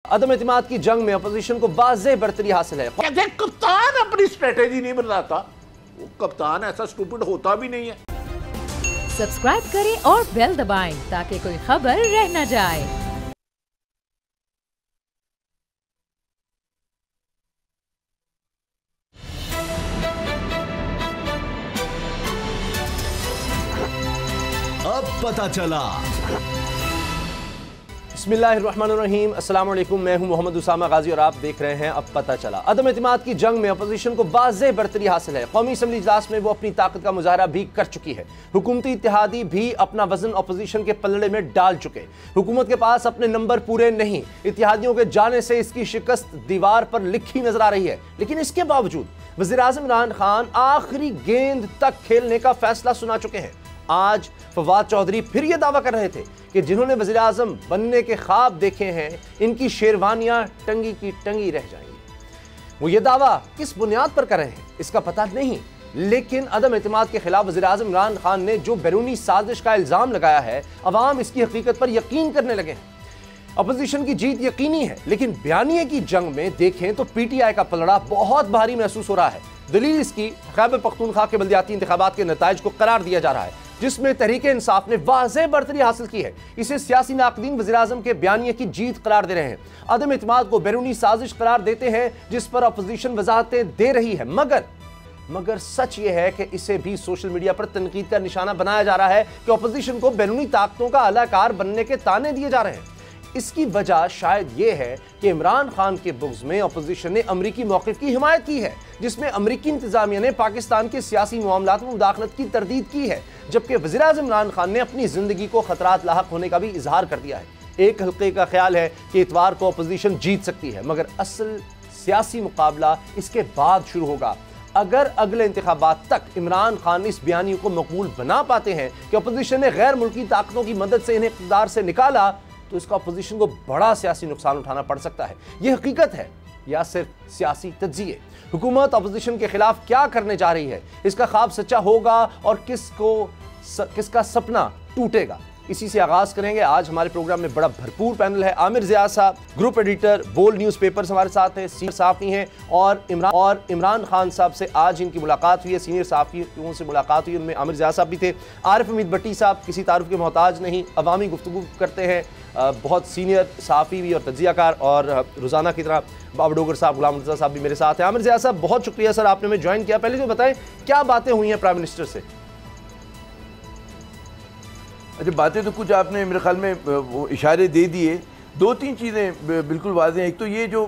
अदम एतमाद की जंग में अपोजिशन को वाज़ेह बरतरी हासिल है। कप्तान अपनी स्ट्रेटेजी नहीं बनाता, वो कप्तान ऐसा स्टूपिड होता भी नहीं है। सब्सक्राइब करें और बेल दबाएं ताकि कोई खबर रह न जाए। अब पता चला। बिस्मिल्लाहिर्रहमानिर्रहीम, अस्सलाम वालेकुम। मैं हूं मोहम्मद उसामा गाजी और आप देख रहे हैं अब पता चला। अदम एतमाद की जंग में अपोजिशन को वाज़ेह बरतरी हासिल है। कौमी असम्बली इजलास में वो अपनी ताकत का मुजाहरा भी कर चुकी है। हुकूमती इत्तेहादी भी अपना वजन अपोजिशन के पलड़े में डाल चुके। हुकूमत के पास अपने नंबर पूरे नहीं। इत्तेहादियों के जाने से इसकी शिकस्त दीवार पर लिखी नजर आ रही है, लेकिन इसके बावजूद वज़ीर आज़म इमरान खान आखिरी गेंद तक खेलने का फैसला सुना चुके हैं। आज फवाद चौधरी फिर ये दावा कर रहे थे कि जिन्होंने वज़ीर आज़म बनने के ख्वाब देखे हैं, इनकी शेरवानियां टंगी की टंगी रह जाएंगी। वो ये दावा किस बुनियाद पर कर रहे हैं इसका पता नहीं, लेकिन अदम एतमाद के खिलाफ वज़ीर आज़म इमरान खान ने जो बैरूनी साजिश का इल्ज़ाम लगाया है, अवाम इसकी हकीकत पर यकीन करने लगे हैं। अपोजिशन की जीत यकीनी है, लेकिन बयानिए की जंग में देखें तो पीटीआई का पलड़ा बहुत भारी महसूस हो रहा है। दलील इसकी खैबर पख्तूनख्वा के बल्दियाती इंतखाबात के नताइज को करार दिया जा रहा है, जिसमें तहरीके इंसाफ ने वाज़ेह बरतरी हासिल की है। इसे सियासी नाक़दीन वज़ीर आज़म के बयानिए की जीत करार दे रहे हैं। अदम एतमाद को बैरूनी साजिश करार देते हैं, जिस पर अपोजिशन वजाहतें दे रही है, मगर सच यह है कि इसे भी सोशल मीडिया पर तनकीद का निशाना बनाया जा रहा है कि अपोजिशन को बैरूनी ताकतों का अलाकार बनने के ताने दिए जा रहे हैं। इसकी वजह शायद यह है कि इमरान खान के बुग़्ज़ में अपोजिशन ने अमरीकी मौक़िफ़ की हिमायत की है, जिसमें अमरीकी इंतज़ामिया ने पाकिस्तान के सियासी मामलात में मुदाखलत की तरदीद की है, जबकि वज़ीर आज़म इमरान खान ने अपनी ज़िंदगी को ख़तरात लाहक होने का भी इजहार कर दिया है। एक हल्के का ख्याल है कि इतवार को अपोजिशन जीत सकती है, मगर असल सियासी मुकाबला इसके बाद शुरू होगा। अगर अगले इंतखाबात तक इमरान खान इस बयानी को मकबूल बना पाते हैं कि अपोजिशन ने गैर मुल्की ताकतों की मदद से इन्हें इक़्तिदार से निकाला, तो इसका अपोजिशन को बड़ा सियासी नुकसान उठाना पड़ सकता है। यह हकीकत है या सिर्फ सियासी तज्जिए? हुकूमत अपोजिशन के खिलाफ क्या करने जा रही है? इसका ख्वाब सच्चा होगा और किसका सपना टूटेगा? इसी से आगाज करेंगे। आज हमारे प्रोग्राम में बड़ा भरपूर पैनल है। आमिर ज़ियाद साहब, ग्रुप एडिटर, बोल्ड न्यूज़पेपर्स हमारे साथ हैं, सीनियर सहाफ़ी हैं, और इमरान खान साहब से आज इनकी मुलाकात हुई है, सीनियर सहाफ़ियों से मुलाकात हुई, उनमें आमिर ज़ियाद साहब भी थे। आरिफ हमीद भट्टी साहब किसी तारुफ के मोहताज नहीं, अवामी गुफ्तगू करते हैं, बहुत सीनियर सहाफ़ी भी और तज्ज़ियाकार, और रोज़ाना की तरह बाब डोगर साहब, गुलाम मुर्तज़ा साहब भी मेरे साथ हैं। आमिर ज़ियाद साहब, बहुत शुक्रिया सर, आपने हमें ज्वाइन किया। पहले तो बताएं क्या बातें हुई हैं प्राइम मिनिस्टर से? अच्छा, बातें तो कुछ आपने मेरे ख्याल में वो इशारे दे दिए। दो तीन चीज़ें बिल्कुल वाज़ेह हैं। एक तो ये जो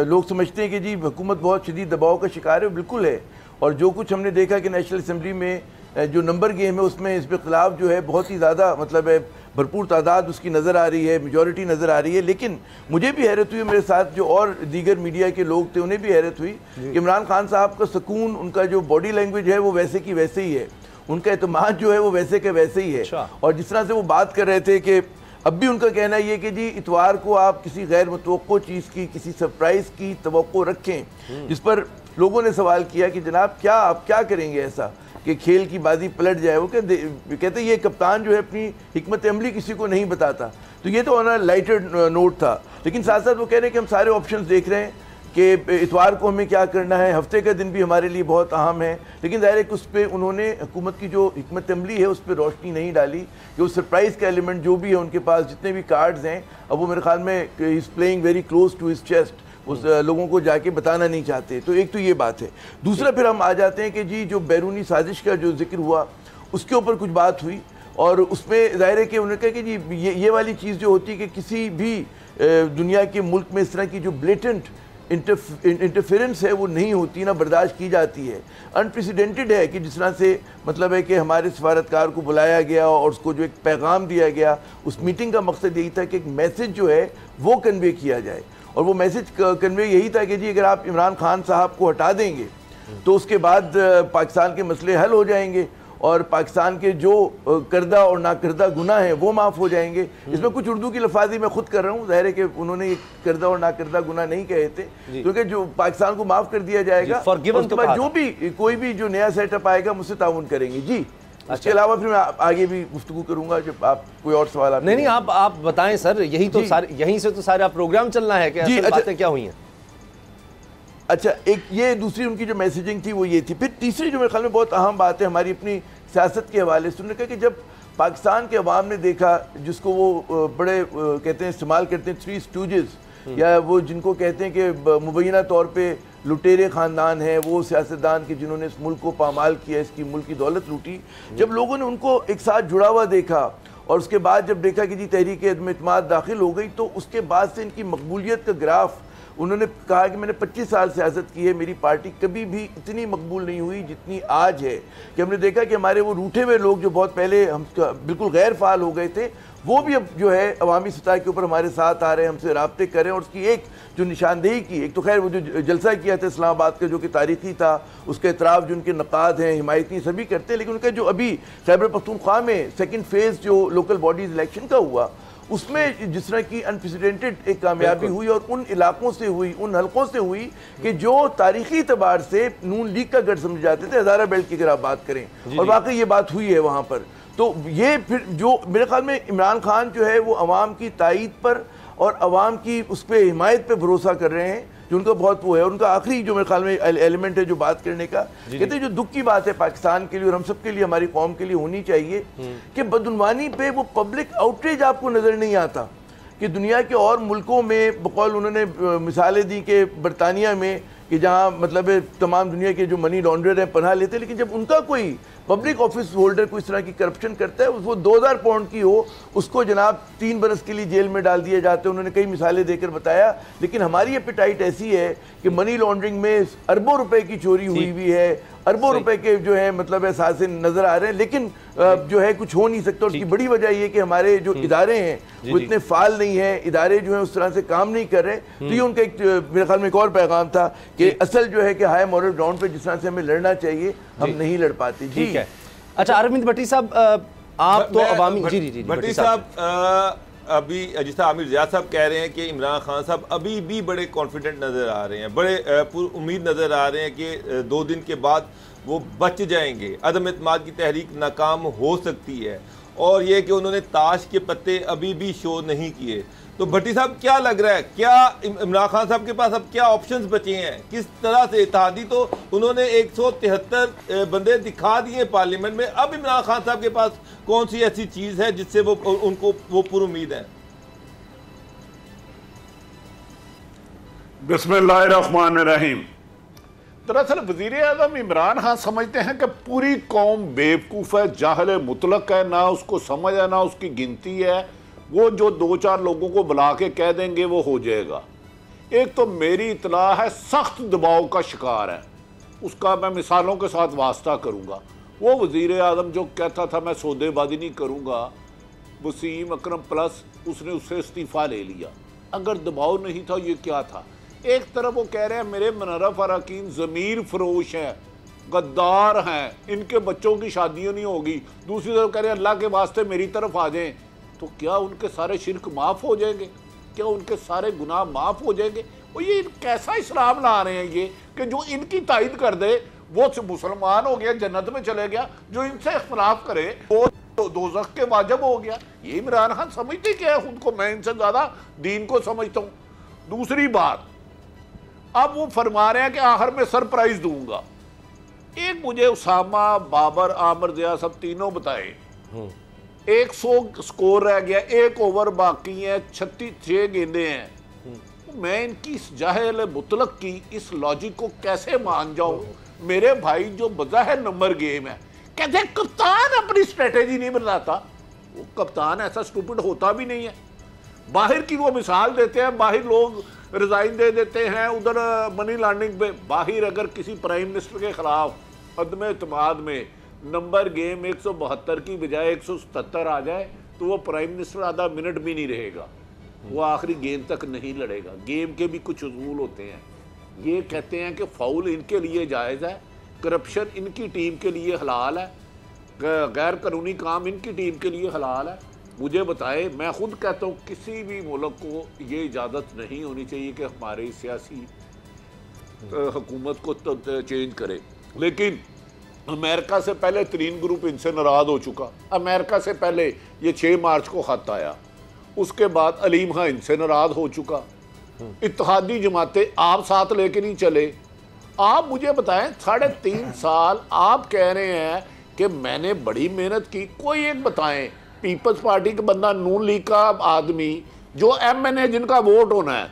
लोग समझते हैं कि जी हुकूमत बहुत शदीद दबाव का शिकार है, बिल्कुल है। और जो कुछ हमने देखा कि नेशनल असम्बली में जो नंबर गेम है, उसमें इस पे खिलाफ जो है बहुत ही ज़्यादा मतलब है भरपूर तादाद उसकी नज़र आ रही है, मेजॉरिटी नज़र आ रही है। लेकिन मुझे भी हैरत हुई, मेरे साथ जो और दीगर मीडिया के लोग थे उन्हें भी हैरत हुई कि इमरान खान साहब का सुकून, उनका जो बॉडी लैंग्वेज है वो वैसे की वैसे ही है, उनका एतमाद जो है वो वैसे के वैसे ही है। और जिस तरह से वो बात कर रहे थे कि अब भी उनका कहना ये कि जी इतवार को आप किसी गैर मुतवक्को चीज़ की, किसी सरप्राइज़ की तवक्को रखें, जिस पर लोगों ने सवाल किया कि जनाब आप क्या करेंगे ऐसा कि खेल की बाजी पलट जाए। वो कहते ये कप्तान जो है अपनी हिकमत अमली किसी को नहीं बताता। तो ये तो ऑन लाइटेड नोट था, लेकिन साथ साथ वो कह रहे हैं कि हम सारे ऑप्शंस देख रहे हैं कि इतवार को हमें क्या करना है, हफ्ते का दिन भी हमारे लिए बहुत अहम है। लेकिन ज़ाहिर है कि उस पर उन्होंने हुकूमत की जो हिकमत अमली है उस पर रोशनी नहीं डाली कि वो सरप्राइज़ का एलिमेंट जो भी है उनके पास, जितने भी कार्ड्स हैं, अब वो मेरे ख्याल में is playing very close to his chest, उस लोगों को जाके बताना नहीं चाहते। तो एक तो ये बात है। दूसरा फिर हम आ जाते हैं कि जी जो बैरूनी साजिश का जो जिक्र हुआ उसके ऊपर कुछ बात हुई, और उसमें ज़ाहिर है कि उन्होंने कहा कि जी ये वाली चीज़ जो होती है कि किसी भी दुनिया के मुल्क में इस तरह की जो ब्लेटेंट इंटरफेरेंस है वो नहीं होती, ना बर्दाश्त की जाती है। अनप्रेसिडेंटेड है कि जिस तरह से मतलब है कि हमारे सफारतकार को बुलाया गया और उसको जो एक पैगाम दिया गया, उस मीटिंग का मकसद यही था कि एक मैसेज जो है वो कन्वे किया जाए। और वो मैसेज कन्वे यही था कि जी अगर आप इमरान खान साहब को हटा देंगे तो उसके बाद पाकिस्तान के मसले हल हो जाएंगे और पाकिस्तान के जो करदा और ना करदा गुनाह हैं वो माफ़ हो जाएंगे। इसमें कुछ उर्दू की लफाजी मैं खुद कर रहा हूँ, ज़ाहिर है कि उन्होंने करदा और ना करदा गुनाह नहीं कहे थे, क्योंकि जो पाकिस्तान को माफ़ कर दिया जाएगा, उसके बाद जो भी कोई भी जो नया सेटअप आएगा मुझसे ताउन करेंगे। जी उसके अलावा फिर मैं आगे भी गुफ्तगू करूंगा जब आप कोई और सवाल आप नहीं आप बताएं सर, यही तो सारे, यहीं से तो सारा प्रोग्राम चलना है कि असल बातें क्या हुई हैं। अच्छा, एक ये दूसरी उनकी जो मैसेजिंग थी वो ये थी। फिर तीसरी जो मेरे ख्याल में बहुत अहम बात है हमारी अपनी सियासत के हवाले से, उन्होंने कहा कि जब पाकिस्तान के अवाम ने देखा, जिसको वो बड़े कहते हैं, इस्तेमाल करते हैं, थ्री स्टूजेस, या वो जिनको कहते हैं कि मुबैना तौर पे लुटेरे ख़ानदान हैं, वो सियासतदान के जिन्होंने इस मुल्क को पामाल किया, इसकी मुल्क की दौलत लूटी, जब लोगों ने उनको एक साथ जुड़ा हुआ देखा और उसके बाद जब देखा कि जी तहरीक अदम-ए-इत्माद दाखिल हो गई, तो उसके बाद से इनकी मकबूलियत का ग्राफ, उन्होंने कहा कि मैंने 25 साल सियासत की है, मेरी पार्टी कभी भी इतनी मकबूल नहीं हुई जितनी आज है। कि हमने देखा कि हमारे वो रूठे हुए लोग जो बहुत पहले हम बिल्कुल गैर फाल हो गए थे, वो भी अब जो है अवामी सतह के ऊपर हमारे साथ आ रहे हैं, हमसे राब्ते कर रहे हैं। और उसकी एक जो निशानदेही की, एक तो खैर वो जो जलसा किया था इस्लामाबाद का, जो कि तारीखी था, उसका एतराफ़ जो उनके नक़ाद हैं, हिमायती सभी करते हैं, लेकिन उनका जो अभी खैबर पख्तूनख्वा में सेकंड फेज़ जो लोकल बॉडीज़ इलेक्शन का हुआ, उसमें जिस तरह की अनप्रेसिडेंटेड एक कामयाबी हुई, और उन इलाकों से हुई, उन हलकों से हुई कि जो तारीखी एतबार से नून लीग का गढ़ समझे जाते थे, हज़ारा बेल्ट की अगर आप बात करें, और वाकई ये बात हुई है वहाँ पर। तो ये फिर जो मेरे ख्याल में इमरान खान जो है वो अवाम की तायीद पर और अवाम की उस पर हिमायत पर भरोसा कर रहे हैं, जो उनका बहुत वो है। उनका आखिरी जो मेरे ख्याल में एलिमेंट है जो बात करने का, कहते हैं जो दुख की बात है पाकिस्तान के लिए और हम सब के लिए, हमारी कौम के लिए होनी चाहिए कि बदउनवानी पे वो पब्लिक आउटरीच आपको नज़र नहीं आता। कि दुनिया के और मुल्कों में बकौल उन्होंने मिसालें दी कि बरतानिया में, कि जहाँ मतलब तमाम दुनिया के जो मनी लॉन्ड्रर हैं पनाह लेते हैं, लेकिन जब उनका कोई पब्लिक ऑफिस होल्डर कोई इस तरह की करप्शन करता है, वो 2000 पाउंड की हो, उसको जनाब 3 बरस के लिए जेल में डाल दिए जाते हैं। उन्होंने कई मिसालें देकर बताया। लेकिन हमारी एपिटाइट ऐसी है कि मनी लॉन्ड्रिंग में अरबों रुपए की चोरी हुई हुई है, अरबों रुपए के जो है मतलब एहसास नजर आ रहे हैं, लेकिन जो है कुछ हो नहीं सकता। उसकी बड़ी वजह यह कि हमारे जो इदारे हैं वो इतने फाल नहीं है, इदारे जो है उस तरह से काम नहीं कर रहे। तो ये उनका एक मेरे ख्याल में एक और पैगाम था कि असल जो है कि हाई मॉरल ग्राउंड पे जिस तरह से हमें लड़ना चाहिए, हम नहीं लड़ पाते। ठीक है। अच्छा अरविंद भट्टी साहब, आप तो अवामी, जी भट्टी साहब, अभी जिस तरह आमिर ज़िया साहब कह रहे हैं कि इमरान खान साहब अभी भी बड़े कॉन्फिडेंट नज़र आ रहे हैं, बड़े उम्मीद नज़र आ रहे हैं कि 2 दिन के बाद वो बच जाएंगे, अदम एतमाद की तहरीक नाकाम हो सकती है, और ये कि उन्होंने ताश के पत्ते अभी भी शो नहीं किए। तो भट्टी साहब क्या लग रहा है, क्या इमरान खान साहब के पास अब क्या ऑप्शंस बचे हैं, किस तरह से? इत्तेहादी तो उन्होंने 173 बंदे दिखा दिए पार्लियामेंट में, अब इमरान खान साहब के पास कौन सी ऐसी चीज है जिससे वो उनको वो पुरुमीद है? बिस्मिल्लाहिर्रहमानिर्रहीम। दरअसल वजीर आज़म इमरान खान समझते हैं कि पूरी कौम बेवकूफ़ है, जाहल मुतलक है, ना उसको समझ है ना उसकी गिनती है। वो जो 2-4 लोगों को बुला के कह देंगे वो हो जाएगा। एक तो मेरी इतला है सख्त दबाव का शिकार है, उसका मैं मिसालों के साथ वास्ता करूँगा। वो वजीर आज़म जो कहता था मैं सौदेबाजी नहीं करूँगा, वसीम अकरम प्लस उसने उससे इस्तीफ़ा ले लिया। अगर दबाव नहीं था ये क्या था? एक तरफ वो कह रहे हैं मेरे मुनर्रफ अरकान ज़मीर फरोश हैं, गद्दार हैं, इनके बच्चों की शादियाँ नहीं होगी। दूसरी तरफ कह रहे हैं अल्लाह के वास्ते मेरी तरफ आ जाएं। तो क्या उनके सारे शिरक माफ़ हो जाएंगे? क्या उनके सारे गुनाह माफ़ हो जाएंगे? और ये कैसा इस्लाम ला रहे हैं ये कि जो इनकी तायद कर दे वो मुसलमान हो गया, जन्नत में चले गया, जो इनसे इख्तलाफ करे वो तो दोज़ख के वाजिब हो गया। ये इमरान खान समझते क्या है खुद को? मैं इनसे ज़्यादा दीन को समझता हूँ। दूसरी बात, अब वो फरमा रहे हैं कि आखिर में सरप्राइज दूंगा। एक मुझे उसामा, बाबर, आमिर ज़िया सब तीनों बताए, 100 स्कोर रह गया, 1 ओवर बाकी है, 36 गेंदे हैं। मैं इनकी इस जाहिल मुतलक की इस लॉजिक को कैसे मान जाऊं? मेरे भाई जो बज़ाहिर नंबर गेम है, कहते हैं कप्तान अपनी स्ट्रेटेजी नहीं बनाता। वो कप्तान ऐसा स्टूपिड होता भी नहीं है। बाहर की वो मिसाल देते हैं, बाहर लोग रिजाइन दे देते हैं, उधर मनी लॉन्ड्रिंग पे। बाहर अगर किसी प्राइम मिनिस्टर के खिलाफ अदम एतमाद में नंबर गेम 172 की बजाय 177 आ जाए तो वो प्राइम मिनिस्टर आधा मिनट भी नहीं रहेगा, वो आखिरी गेंद तक नहीं लड़ेगा। गेम के भी कुछ उसूल होते हैं। ये कहते हैं कि फाउल इनके लिए जायज़ है, करप्शन इनकी टीम के लिए हलाल है, गैर कानूनी काम इनकी टीम के लिए हलाल है। मुझे बताए, मैं खुद कहता हूँ किसी भी मुल्क को ये इजाज़त नहीं होनी चाहिए कि हमारी सियासी हुकूमत को तो चेंज करे, लेकिन अमेरिका से पहले तरीन ग्रुप इनसे नाराज हो चुका, अमेरिका से पहले ये 6 मार्च को खत आया, उसके बाद अलीम खां इनसे नाराज हो चुका, इत्तेहादी जमातें आप साथ लेके नहीं चले। आप मुझे बताएं 3.5 साल आप कह रहे हैं कि मैंने बड़ी मेहनत की, कोई एक बताएं पीपल्स पार्टी का बंदा, नून लीग का आदमी जो MNA जिनका वोट होना है,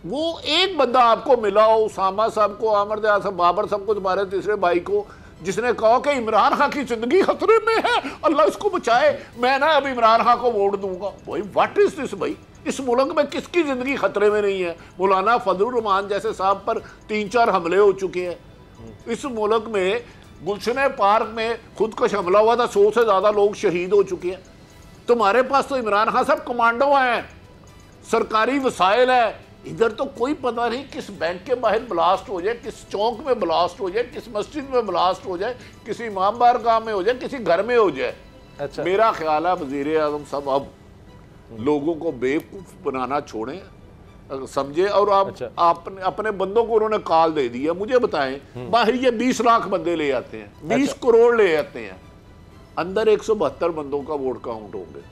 वो एक बंदा आपको मिला हो, उसामा साहब को, आमिर ज़िया साहब, बाबर साहब को, तुम्हारे तीसरे भाई को, जिसने कहा कि इमरान खान की जिंदगी खतरे में है, अल्लाह इसको बचाए, मैं ना अब इमरान खान को वोट दूंगा। भाई व्हाट इज दिस भाई, इस मुल्क में किसकी जिंदगी खतरे में नहीं है? मौलाना फजलुर रहमान जैसे साहब पर 3-4 हमले हो चुके हैं। इस मुल्क में गुलशन पार्क में खुदकश हमला हुआ था, 100 से ज्यादा लोग शहीद हो चुके हैं। तुम्हारे पास तो इमरान खान साहब कमांडो हैं, सरकारी वसाइल है, इधर तो कोई पता नहीं किस बैंक के बाहर ब्लास्ट हो जाए, किस चौक में ब्लास्ट हो जाए, किस मस्जिद में ब्लास्ट हो जाए, किसी इमाम बारगाह में हो जाए, किसी घर में हो जाए। अच्छा। मेरा मेरा ख्याल है वज़ीर आज़म साहब अब लोगों को बेवकूफ बनाना छोड़ें, समझे, और आप अच्छा। अपने बंदों को उन्होंने कॉल दे दिया। मुझे बताएं बाहर ये 20 लाख बंदे ले आते हैं, 20 करोड़ ले आते हैं, अंदर 172 बंदों का वोट काउंट होंगे।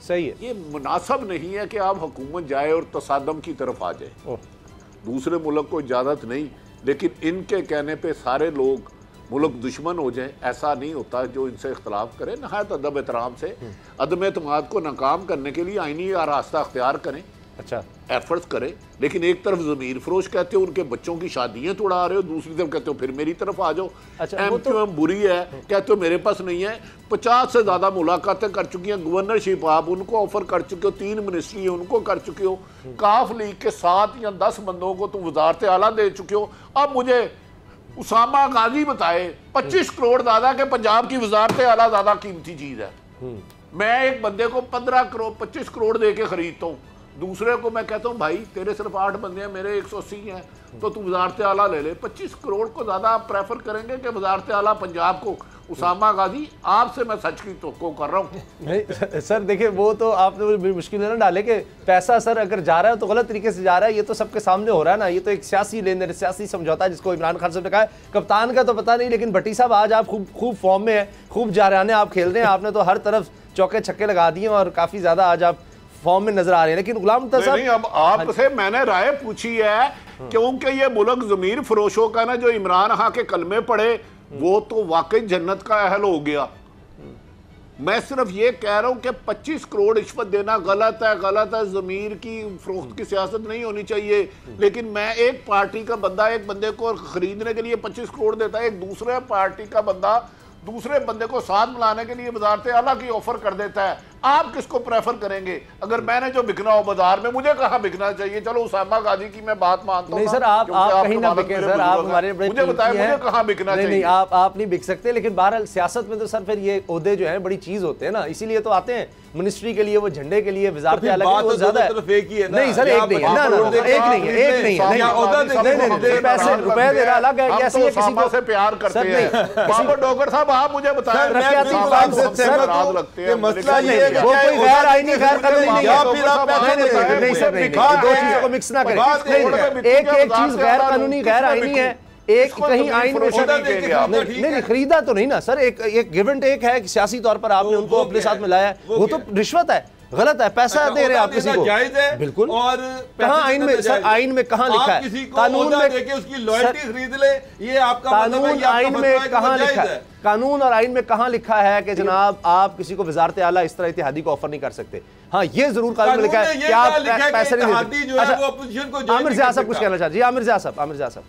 सही है। ये मुनासिब नहीं है कि आप हुकूमत जाए और तसादम की तरफ आ जाए। दूसरे मुल्क को इजाज़त नहीं, लेकिन इनके कहने पे सारे लोग मुल्क दुश्मन हो जाए, ऐसा नहीं होता। जो इनसे इख्तलाफ करे नहायत अदब एहतराम से अदम एतमाद को नाकाम करने के लिए आईनी रास्ता अख्तियार करें, अच्छा एफर्ट्स करें। लेकिन एक तरफ ज़मीर फरोश कहते हो, उनके बच्चों की शादियां तोड़ा रहे हो, दूसरी तरफ कहते हो फिर मेरी तरफ आ जाओ। अच्छा, वो तो MQM बुरी है, कहते हो मेरे पास नहीं है। 50 से ज़्यादा मुलाकातें कर चुकी हैं, गवर्नरशिप आप उनको ऑफर कर चुके हो, 3 मिनिस्ट्री उनको कर चुके हो, काफ लीग के 7 या 10 बंदों को तुम वजारत आला दे चुके हो। अब मुझे उसामा गाजी बताए 25 करोड़ ज़्यादा के पंजाब की वजारत आला ज़्यादा कीमती चीज़ है। मैं एक बंदे को 15 करोड़ 25 करोड़ दे के खरीदता हूँ, दूसरे को मैं कहता हूँ भाई तेरे सिर्फ 8 बंदे हैं, मेरे 180 हैं, तो तू वजारत आला ले ले। 25 करोड़ को ज़्यादा आप प्रेफर करेंगे कि वजारत आला पंजाब को? उसामा गाजी आपसे मैं सच की तो कर रहा हूँ। नहीं सर देखिए, वो तो आपने बड़ी मुश्किल है ना डाले कि पैसा सर अगर जा रहा है तो गलत तरीके से जा रहा है, ये तो सबके सामने हो रहा है ना। ये तो एक सियासी लेन देन, सियासी समझौता है जिसको इमरान खान साहब ने कहा है। कप्तान का तो पता नहीं, लेकिन भट्टी साहब आज आप खूब फॉर्म में है, खूब जाराने आप खेल रहे हैं, आपने तो हर तरफ चौके छक्के लगा दिए और काफ़ी ज़्यादा आज आप फॉर्म में नजर आ रहे हैं। लेकिन गुलाम मुर्तज़ा साहब, नहीं, अब आपसे मैंने राय पूछी है क्योंकि ये मुल्क ज़मीर फरोशों का ना, जो इमरान खान के कलमे पड़े वो तो वाकई जन्नत का अहल हो गया। मैं सिर्फ ये कह रहा हूं कि 25 करोड़ रिश्वत देना गलत है, गलत है। ज़मीर की फरोख्त की सियासत नहीं होनी चाहिए। लेकिन मैं एक पार्टी का बंदा एक बंदे को खरीदने के लिए 25 करोड़ देता है, एक दूसरे पार्टी का बंदा दूसरे बंदे को साथ मिलाने के लिए वजारत आला की ऑफर कर देता है। आप किसको प्रेफर करेंगे? अगर मैंने जो बिकना हो बाजार में, मुझे कहाँ बिकना चाहिए? चलो उसामा गाजी की मैं बात मानता हूँ। नहीं सर, आप कहीं ना बिके सर, आप हमारे मुझे बताएं मुझे कहाँ बिकना चाहिए? नहीं, आप नहीं बिक सकते। लेकिन बहरहाल सियासत में तो सर फिर ये ओहदे जो है बड़ी चीज होते हैं ना, इसीलिए तो आते हैं मिनिस्ट्री के लिए, वो झंडे के लिए, वजारत आला के लिए, वो ज्यादा है। नहीं सर एक नहीं है, ना एक नहीं है, एक नहीं है। पैसे रुपए दे रहा अलग है, ऐसे किसी को से प्यार करते हैं। बाबर डॉक्टर साहब आप मुझे बताएं, मसला ये है वो कोई गैर आईनी गैर कानूनी नहीं है। नहीं सर नहीं, दो चीजों को मिक्स ना करें। एक चीज गैर कानूनी गैर आईनी है, एक कहीं आइन में नहीं खरीदा तो नहीं ना सर। एक गिव एंड टेक है, सियासी तौर पर आपने उनको अपने साथ मिलाया है, वो तो रिश्वत है, गलत है। पैसा दे रहे हैं आप किसी को, बिल्कुल। और कहाँ आइन में सर, आइन में कहाँ लिखा है? कानून में देके उसकी लॉयल्टी खरीद ले, ये आपका कानून आइन में कहाँ लिखा है? कानून और आइन में कहाँ लिखा है कि जनाब आप किसी को वजारत आला इस तरह इत्तेहादी को ऑफर नहीं कर सकते? हाँ, ये जरूर कानून में लिखा है कि आप पैसे नहीं दे सकते। अच्छा, आमिर ज़िया साहब कुछ कहना चाहते? जी आमिर ज़िया साहब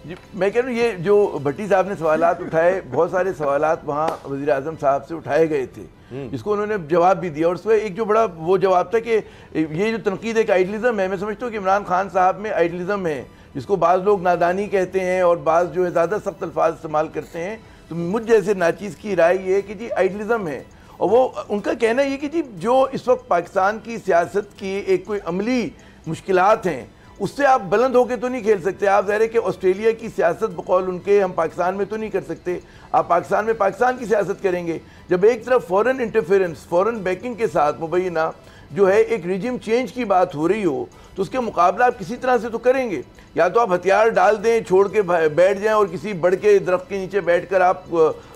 जी, मैं कह रहा हूँ ये जो भट्टी साहब ने सवालात उठाए, बहुत सारे सवालात वहाँ वज़ीर आज़म साहब से उठाए गए थे, जिसको उन्होंने जवाब भी दिया। और उसमें एक जो बड़ा वो जवाब था कि ये जो तनकीद एक आइडलिज़म है, मैं समझता हूँ कि इमरान खान साहब में आइडलिज़म है, जिसको बाज़ लोग नादानी कहते हैं और बाज़ जो है ज़्यादा सख्त अल्फाज इस्तेमाल करते हैं। तो मुझ जैसे नाचीज़ की राय ये है कि जी आइडलिज़म है। और वो उनका कहना ये कि जी जो इस वक्त पाकिस्तान की सियासत की एक कोई अमली मुश्किलात हैं, उससे आप बुलंद होकर तो नहीं खेल सकते। आप ज़ाहिर है कि ऑस्ट्रेलिया की सियासत बकौल उनके हम पाकिस्तान में तो नहीं कर सकते। आप पाकिस्तान में पाकिस्तान की सियासत करेंगे, जब एक तरफ फ़ॉरेन इंटरफेरेंस, फ़ॉरेन बैकिंग के साथ मुबैना जो है एक रिजिम चेंज की बात हो रही हो तो उसके मुकाबला आप किसी तरह से तो करेंगे। या तो आप हथियार डाल दें, छोड़ के बैठ जाएं और किसी बड़ के दरख्त के नीचे बैठकर आप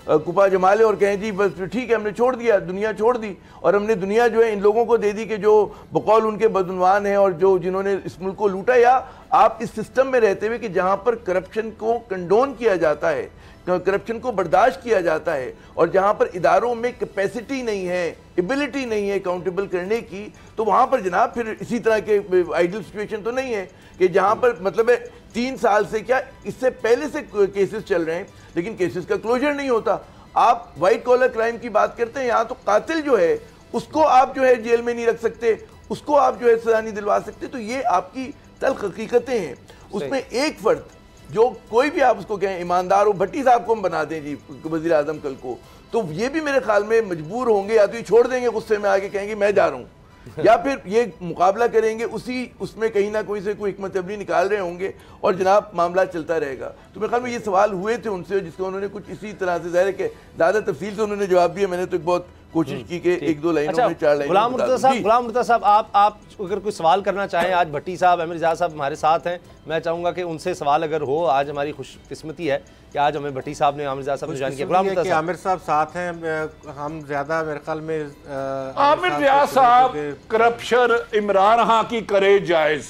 कुपा जमा लें और कहें जी बस ठीक है हमने छोड़ दिया, दुनिया छोड़ दी और हमने दुनिया जो है इन लोगों को दे दी कि जो बकौल उनके बदनवान हैं और जो जिन्होंने इस मुल्क को लूटा। या आप इस सिस्टम में रहते हुए कि जहाँ पर करप्शन को कंडोन किया जाता है, करप्शन को बर्दाश्त किया जाता है और जहां पर इदारों में कैपेसिटी नहीं है, एबिलिटी नहीं है अकाउंटेबल करने की, तो वहां पर जनाब फिर इसी तरह के आइडियल सिचुएशन तो नहीं है कि जहां पर मतलब 3 साल से क्या इससे पहले से केसेस चल रहे हैं लेकिन केसेस का क्लोजर नहीं होता। आप वाइट कॉलर क्राइम की बात करते हैं, यहाँ तो कातिल जो है उसको आप जो है जेल में नहीं रख सकते, उसको आप जो है सजा नहीं दिलवा सकते। तो ये आपकी तल्ख हकीकतें हैं। उसमें एक फर्द जो कोई भी आप उसको कहें ईमानदार हो, भट्टी साहब को हम बना दें जी वज़ीर आज़म कल को, तो ये भी मेरे ख्याल में मजबूर होंगे या तो ये छोड़ देंगे गुस्से में आके कहेंगे मैं जा रहा हूँ या फिर ये मुकाबला करेंगे उसमें कहीं ना कोई से कोई हिकमत अमली निकाल रहे होंगे और जनाब मामला चलता रहेगा। तो मेरे ख्याल में ये सवाल हुए थे उनसे जिसको उन्होंने कुछ इसी तरह से ज़ाहिर है कि ज़्यादा तफसील से उन्होंने जवाब दिया। मैंने तो एक बहुत कोशिश की कि 1-2 लाइनों में 4 लाइनों में। गुलाम मुर्तज़ा साहब आप अगर कोई सवाल करना चाहें, आज भट्टी साहब, अमीर एजाज साहब हमारे साथ हैं, मैं चाहूँगा कि उनसे सवाल अगर हो। आज हमारी खुशकिस्मती है कि आज हमें भट्टी साहब ने आमिर एजाज साहब ने ज्वाइन किया। गुलाम मुर्तज़ा साहब, आमिर साहब साथ हैं, हम ज़्यादा मेरे ख्याल में आमिर एजाज साहब करप्शन इमरान खान की करे जायज़,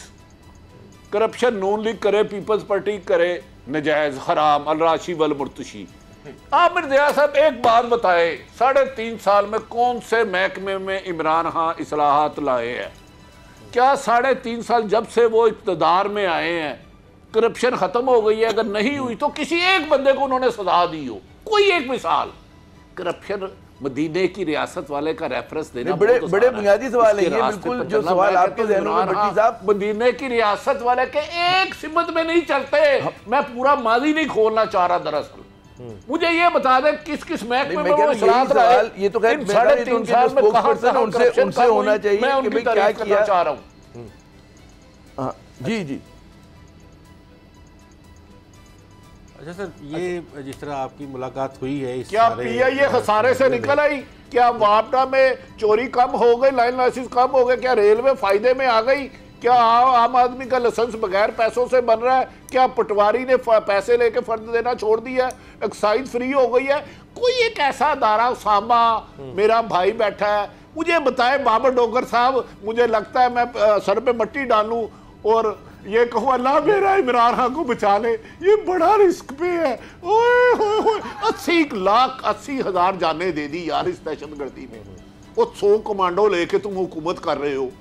करप्शन नून लीग करे, पीपल्स पार्टी करे नजायज़, हराम, अलराशी वल मुर्तशी। आमिर एजाज साहब एक बात बताए, 3.5 साल में कौन से महकमे में इमरान खान इस्लाहात लाए हैं? क्या 3.5 साल जब से वो इक़्तिदार में आए हैं करप्शन खत्म हो गई है? अगर नहीं हुई तो किसी एक बंदे को उन्होंने सजा दी हो, कोई एक मिसाल। करप्शन मदीने की रियासत वाले का रेफरेंस देना बड़े बुनियादी सवाल है ये, बिल्कुल जो सवाल आपके ज़हनों में भट्टी साहब, मदीने की रियासत वाले के एक सिमत में नहीं चलते। मैं पूरा माजी नहीं खोलना चाह रहा, दरअसल मुझे ये बता दें किस किस महकमे में वो सलाहत रहे। ये तो खैर 3.5 साल में कहां उनसे होना चाहिए मैं उनकी तारीफ करना चाह रहा हूं। जी जी। अच्छा सर, ये जिस तरह आपकी मुलाकात हुई है, क्या पीआईए खसारे से निकल आई? क्या वापडा में चोरी कम हो गई, लाइन लाइसेंस कम हो गए? क्या रेलवे फायदे में आ गई? क्या आम आदमी का लाइसेंस बगैर पैसों से बन रहा है? क्या पटवारी ने पैसे लेके फर्द देना छोड़ दिया है? एक्साइज फ्री हो गई है? कोई एक ऐसा अदारा, उसामा मेरा भाई बैठा है, मुझे बताए बाबर डोगर साहब, मुझे लगता है मैं सर पे मट्टी डालूं और ये कहूँ अल्लाह मेरा इमरान खान को बचा ले, ये बड़ा रिस्क पे है। ओए होए होए, 80,80,000 जाने दे दी यार इस दहशतगर्दी में। वो 100 कमांडो लेके तुम हुकूमत कर रहे हो।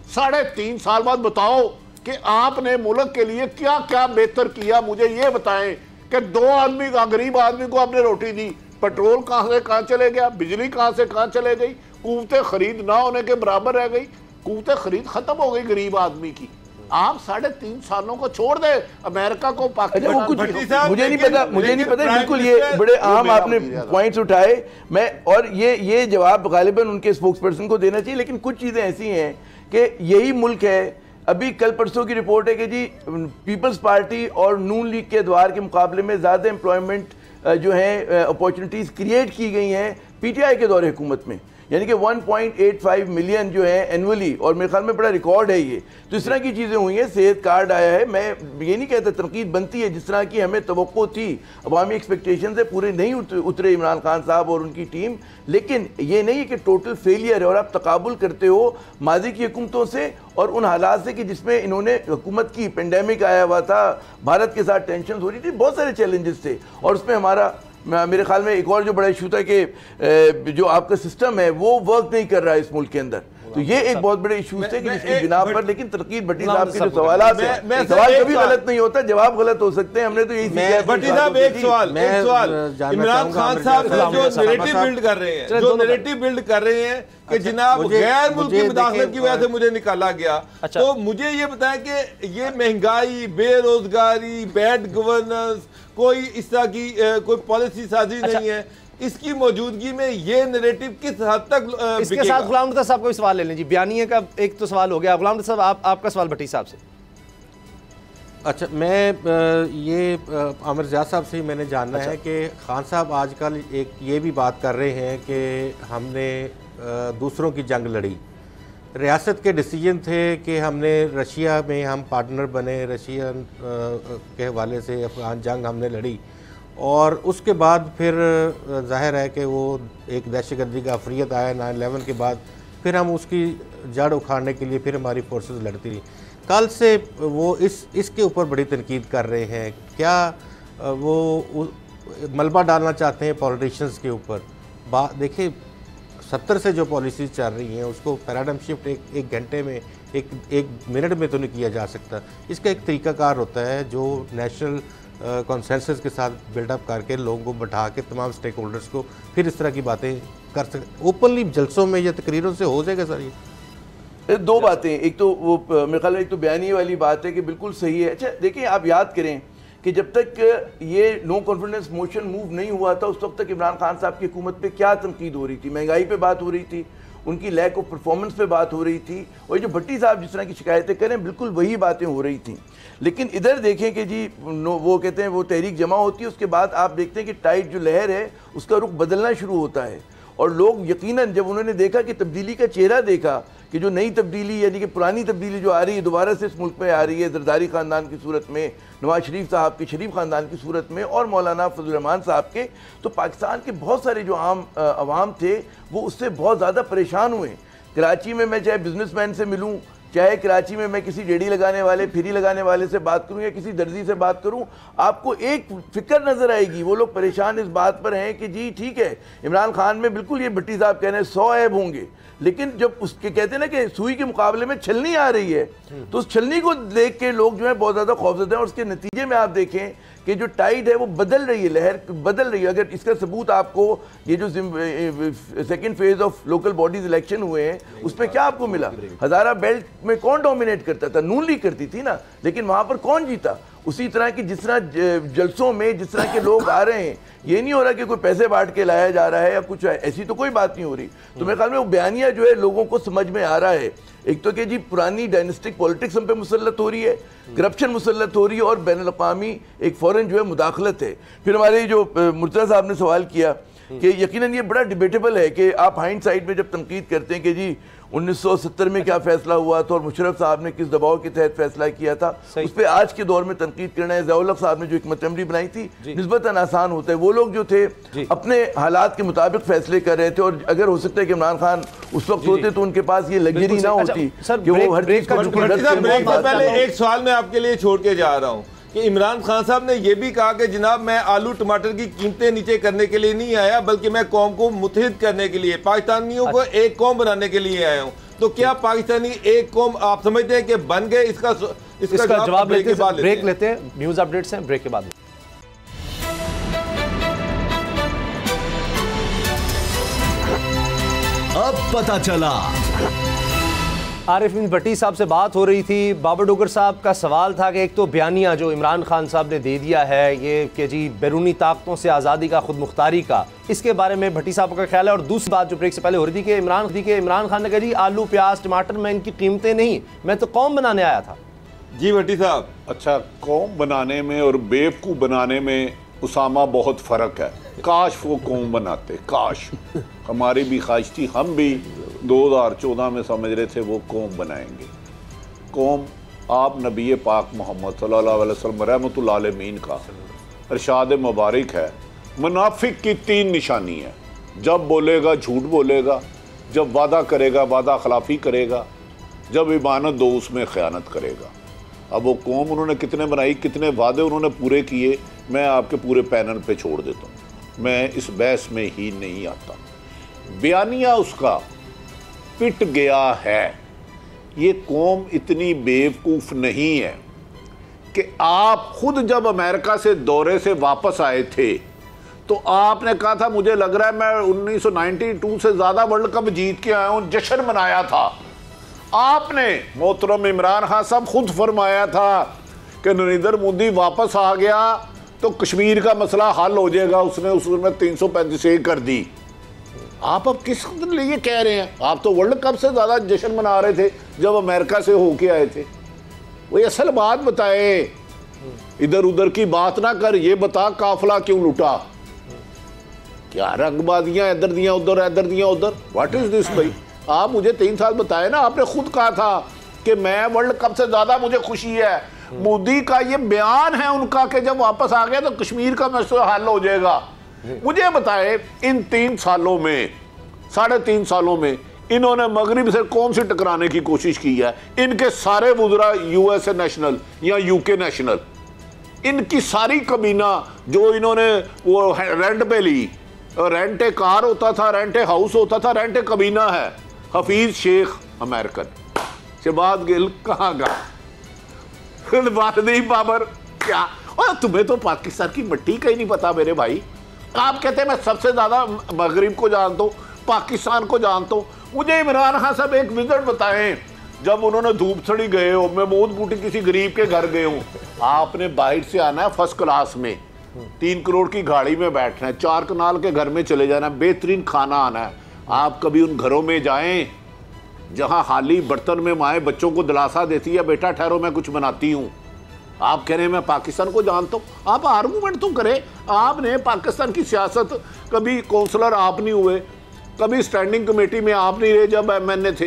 3.5 साल बाद बताओ कि आपने मुल्क के लिए क्या क्या बेहतर किया। मुझे ये बताएं कि 2 आदमी का, गरीब आदमी को आपने रोटी दी, पेट्रोल कहाँ से कहाँ चले गया, बिजली कहाँ से कहाँ चले गई, कुव्वत खरीद ना होने के बराबर रह गई, कुव्वत खरीद खत्म हो गई गरीब आदमी की। आप 3.5 सालों को छोड़ दे, अमेरिका को, पाकिस्तान, मुझे नहीं पता बिल्कुल ये बड़े आम आपने पॉइंट्स उठाए। मैं और ये जवाब गालिबन उनके स्पोक्स पर्सन को देना चाहिए, लेकिन कुछ चीज़ें ऐसी हैं कि यही मुल्क है। अभी कल परसों की रिपोर्ट है कि जी पीपल्स पार्टी और नून लीग के द्वार के मुकाबले में ज़्यादा एम्प्लॉयमेंट जो है अपॉर्चुनिटीज़ क्रिएट की गई हैं पीटीआई के दौरे हुकूमत में, यानी कि 1.85 मिलियन जो है एनुअली, और मेरे ख्याल में बड़ा रिकॉर्ड है ये। तो इस तरह की चीज़ें हुई हैं, सेहत कार्ड आया है। मैं ये नहीं कहता तनकीद बनती है जिस तरह की हमें तवक्को थी, अवामी एक्सपेक्टेशन से पूरे नहीं उतरे इमरान खान साहब और उनकी टीम, लेकिन ये नहीं है कि टोटल फेलियर है। और आप तकाबुल करते हो माजी की हुकूमतों से और उन हालात से कि जिसमें इन्होंने हुकूमत की, पेंडेमिक आया हुआ था, भारत के साथ टेंशन हो रही थी, बहुत सारे चैलेंजेस थे। और उसमें हमारा, मेरे ख्याल में एक और जो बड़ा इशू था कि जो आपका सिस्टम है वो वर्क नहीं कर रहा है इस मुल्क के अंदर। तो ये एक बहुत बड़े इशूज थे कि जिसकी बिना पर, लेकिन तनकीद भट्टी साहब के जो सवाल कभी गलत नहीं होता, जवाब गलत हो सकते हैं। हमने तो यही सीखा। भट्टी साहब एक सवाल, इमरान खान साहब जो नैरेटिव बिल्ड कर रहे हैं, कि जनाब गैर मुल्की मुदाखलत की वजह से मुझे निकाला गया। तो मुझे ये बताएं कि ये महंगाई, बेरोजगारी, बैड गवर्नेंस, कोई इस तरह की कोई पॉलिसी साजी नहीं है, इसकी मौजूदगी में ये नैरेटिव किस हद तक इसके साथ गुलाम मुर्तज़ा साहब को भी सवाल ले लें जी। बयानिए का एक तो सवाल हो गया। गुलाम मुर्तज़ा साहब, आपका सवाल भट्टी साहब से। अच्छा, मैं ये आमिर एजाज साहब से मैंने जानना है कि खान साहब आजकल एक ये भी बात कर रहे हैं कि हमने दूसरों की जंग लड़ी, रियासत के डिसीजन थे कि हमने रशिया में हम पार्टनर बने, रशियन के हवाले से अफगान जंग हमने लड़ी और उसके बाद फिर जाहिर है कि वो एक दहशतगर्दी का अफरियत आया 9/11 के बाद, फिर हम उसकी जड़ उखाड़ने के लिए फिर हमारी फोर्सेस लड़ती रही। कल से वो इसके ऊपर बड़ी तनकीद कर रहे हैं, क्या वो मलबा डालना चाहते हैं पॉलिटिशियंस के ऊपर? देखिए 70 से जो पॉलिसीज़ चल रही हैं उसको पैराडाइम शिफ्ट एक घंटे में एक मिनट में तो नहीं किया जा सकता। इसका एक तरीक़ाकार होता है जो नेशनल कॉन्सेंसस के साथ बिल्डअप करके लोगों को बैठा के तमाम स्टेक होल्डर्स को फिर इस तरह की बातें कर सकते। ओपनली जलसों में या तकरीरों से हो जाएगा सर? ये दो बातें, एक तो वो मेरे ख्याल एक तो बयानी वाली बात है कि बिल्कुल सही है। अच्छा देखिए, आप याद करें कि जब तक ये नो कॉन्फिडेंस मोशन मूव नहीं हुआ था उस वक्त तक इमरान खान साहब की हुकूमत पे क्या तनकीद हो रही थी? महंगाई पे बात हो रही थी, उनकी लैक ऑफ परफॉर्मेंस पे बात हो रही थी, और जो भट्टी साहब जिस तरह की शिकायतें करें बिल्कुल वही बातें हो रही थी। लेकिन इधर देखें कि जी वो कहते हैं वो तहरीक जमा होती है, उसके बाद आप देखते हैं कि टाइड जो लहर है उसका रुख बदलना शुरू होता है, और लोग यकीनन जब उन्होंने देखा कि तब्दीली का चेहरा देखा कि जो नई तब्दीली यानी कि पुरानी तब्दीली जो आ रही है दोबारा से इस मुल्क में आ रही है, जरदारी ख़ानदान की सूरत में, नवाज शरीफ साहब के शरीफ ख़ानदान की सूरत में और मौलाना फजल रहमान साहब के, तो पाकिस्तान के बहुत सारे जो आम अवाम थे वो उससे बहुत ज़्यादा परेशान हुए। कराची में मैं चाहे बिजनेसमैन से मिलूँ, चाहे कराची में मैं किसी रेडी लगाने वाले, फेरी लगाने वाले से बात करूं या किसी दर्जी से बात करूं, आपको एक फिक्र नजर आएगी। वो लोग परेशान इस बात पर हैं कि जी ठीक है, इमरान खान में बिल्कुल ये भट्टी साहब कह रहे हैं 100 ऐब होंगे, लेकिन जब उसके कहते हैं ना कि सुई के मुकाबले में छलनी आ रही है, तो उस छलनी को देख के लोग जो है बहुत ज़्यादा खौफजदा हैं, और उसके नतीजे में आप देखें कि जो टाइड है वो बदल रही है, लहर बदल रही है। अगर इसका सबूत आपको ये जो second phase of local bodies election हुए हैं उस पर क्या आपको मिला? हज़ारा बेल्ट में कौन डोमिनेट करता था? नून लीग करती थी ना, लेकिन वहाँ पर कौन जीता? उसी तरह की जिस तरह जलसों में जिस तरह के लोग आ रहे हैं, ये नहीं हो रहा कि कोई पैसे बांट के लाया जा रहा है या कुछ है, ऐसी तो कोई बात नहीं हो रही। तो मेरे ख्याल में वो बयानिया जो है लोगों को समझ में आ रहा है, एक तो कि जी पुरानी डायनेस्टिक पॉलिटिक्स हम पे मुसल्लत हो रही है, करप्शन मुसल्लत हो रही है, और बैनुल-अक़वामी एक फॉरेन जो है मुदाखलत है। फिर हमारे जो मुर्तज़ा साहब ने सवाल किया कि यकीनन ये बड़ा डिबेटेबल है कि आप हाइंड साइड में जब तनकीद करते हैं कि जी 1970 में क्या फैसला हुआ था और मुशर्रफ साहब ने किस दबाव के तहत फैसला किया था, उस पर आज के दौर में तनकीद करना है। ज़िया-उल-हक साहब ने जो हिकमत अमली बनाई थी निस्बतन आसान होता है। वो लोग जो थे अपने हालात के मुताबिक फैसले कर रहे थे, और अगर हो सकता है कि इमरान खान उस वक्त होते तो उनके पास ये लग्जरी ना होती कि वो हर चीज का। पहले एक सवाल मैं आपके लिए छोड़ के जा रहा हूँ कि इमरान खान साहब ने यह भी कहा कि जनाब मैं आलू टमाटर की कीमतें नीचे करने के लिए नहीं आया, बल्कि मैं कौम को मुत्तहिद करने के लिए, पाकिस्तानियों को एक कौम बनाने के लिए आया हूँ। तो क्या पाकिस्तानी एक कौम आप समझते हैं कि बन गए? इसका जवाब ब्रेक लेते हैं, न्यूज अपडेट्स हैं ब्रेक के बाद। अब पता चला। आरिफ बिन भट्टी साहब से बात हो रही थी। बाबर डोगर साहब का सवाल था कि एक तो बयानिया जो इमरान खान साहब ने दे दिया है ये कि जी बैरूनी ताकतों से आज़ादी का, खुद मुख्तारी का, इसके बारे में भट्टी साहब का ख्याल है। और दूसरी बात जो ब्रेक से पहले हो रही थी कि इमरान खान ने कहा जी आलू प्याज टमाटर में इनकी कीमतें नहीं, मैं तो कौम बनाने आया था। जी भट्टी साहब, अच्छा, कौम बनाने में और बेवकूफ़ बनाने में उसामा बहुत फ़र्क है। काश वो कौम बनाते, काश हमारी भी ख्वाहिश थी, हम भी 2014 में समझ रहे थे वो कौम बनाएंगे। कौम आप नबी पाक मोहम्मद सल्लल्लाहु अलैहि वसल्लम रहमतुल्लाह अलमीन का इरशाद मुबारक है, मुनाफिक की 3 निशानी है। जब बोलेगा झूठ बोलेगा, जब वादा करेगा वादा खिलाफी करेगा, जब इमानत दो उसमें ख़यानत करेगा। अब वो कौम उन्होंने कितने बनाई, कितने वादे उन्होंने पूरे किए, मैं आपके पूरे पैनल पे छोड़ देता हूँ, मैं इस बहस में ही नहीं आता। बयानिया उसका पिट गया है। ये कौम इतनी बेवकूफ़ नहीं है कि आप खुद जब अमेरिका से दौरे से वापस आए थे तो आपने कहा था मुझे लग रहा है मैं 1992 से ज़्यादा वर्ल्ड कप जीत के आया हूँ, जश्न मनाया था। आपने मोहतरम इमरान खान साहब खुद फरमाया था कि नरेंद्र मोदी वापस आ गया तो कश्मीर का मसला हल हो जाएगा, उसने उसमें 335 कर दी। आप अब किस लिए कह रहे हैं? आप तो वर्ल्ड कप से ज़्यादा जश्न मना रहे थे जब अमेरिका से होके आए थे। वही असल बात बताए, इधर उधर की बात ना कर, ये बता काफिला क्यों लुटा? क्या रंगबाजियां इधर दियां उधर, इधर दियां उधर, व्हाट इज दिस भाई? आप मुझे 3 साल बताए ना, आपने खुद कहा था कि मैं वर्ल्ड कप से ज्यादा मुझे खुशी है। मोदी का ये बयान है उनका कि जब वापस आ गया तो कश्मीर का मसला हल हो जाएगा। मुझे बताए इन 3 सालों में, 3.5 सालों में इन्होंने मगरिब से कौन सी टकराने की कोशिश की है? इनके सारे वुज़रा यूएसए नेशनल या यूके नेशनल, इनकी सारी कबीना जो इन्होंने वो रेंट पे ली, रेंटे कार होता था, रेंटे हाउस होता था, रेंटे कबीना है। हफीज शेख अमेरिकन, शहबाज गिल कहाँ गया, वालदीन बाबर क्या? और तुम्हें तो पाकिस्तान की मिट्टी का ही नहीं पता मेरे भाई। आप कहते हैं मैं सबसे ज्यादा मगरिब को जानता हूँ, पाकिस्तान को जानता हूँ। मुझे इमरान खान साहब एक विजिट बताएं जब उन्होंने धूपसड़ी गए हो, मैं बहुत बूटी किसी गरीब के घर गए हूँ। आपने बाहर से आना है फर्स्ट क्लास में, 3 करोड़ की गाड़ी में बैठना है, 4 कनाल के घर में चले जाना है, बेहतरीन खाना आना है। आप कभी उन घरों में जाएं जहां हाली बर्तन में माए बच्चों को दिलासा देती है, बेटा ठहरो मैं कुछ बनाती हूं। आप कह रहे हैं मैं पाकिस्तान को जानता हूं। आप आर्गूमेंट तो करें। आपने पाकिस्तान की सियासत, कभी काउंसलर आप नहीं हुए, कभी स्टैंडिंग कमेटी में आप नहीं रहे जब एमएनए थे।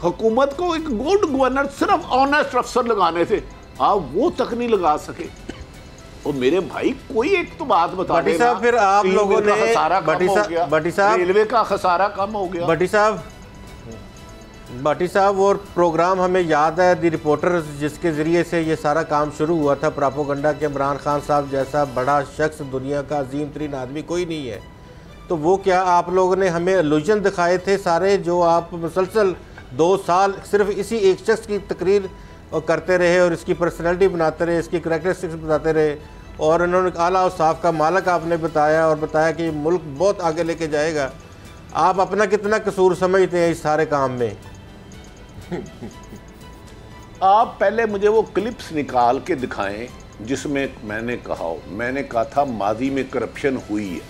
हुकूमत को एक गुड गवर्नर, सिर्फ ऑनेस्ट अफसर लगाने थे, आप वो तक नहीं लगा सके। और मेरे भाई कोई एक तो बात बता भट्टी साहब, फिर आप लोगों ने रेलवे का खसारा कम हो गया। भट्टी साहब और प्रोग्राम हमें याद है दी रिपोर्टर, जिसके ज़रिए से ये सारा काम शुरू हुआ था प्रोपेगेंडा के। इमरान खान साहब जैसा बड़ा शख्स दुनिया का अजीम तरीन आदमी कोई नहीं है। तो वो क्या आप लोगों ने हमें इल्यूजन दिखाए थे सारे, जो आप मुसलसल 2 साल सिर्फ इसी एक शख्स की तकरीर करते रहे और इसकी पर्सनैलिटी बनाते रहे, इसकी करैक्टरिस्टिक्स बताते रहे, और उन्होंने आला औसाफ का मालक आपने बताया और बताया कि मुल्क बहुत आगे लेके जाएगा। आप अपना कितना कसूर समझते हैं इस सारे काम में? आप पहले मुझे वो क्लिप्स निकाल के दिखाएं जिसमें मैंने कहा था माजी में करप्शन हुई है।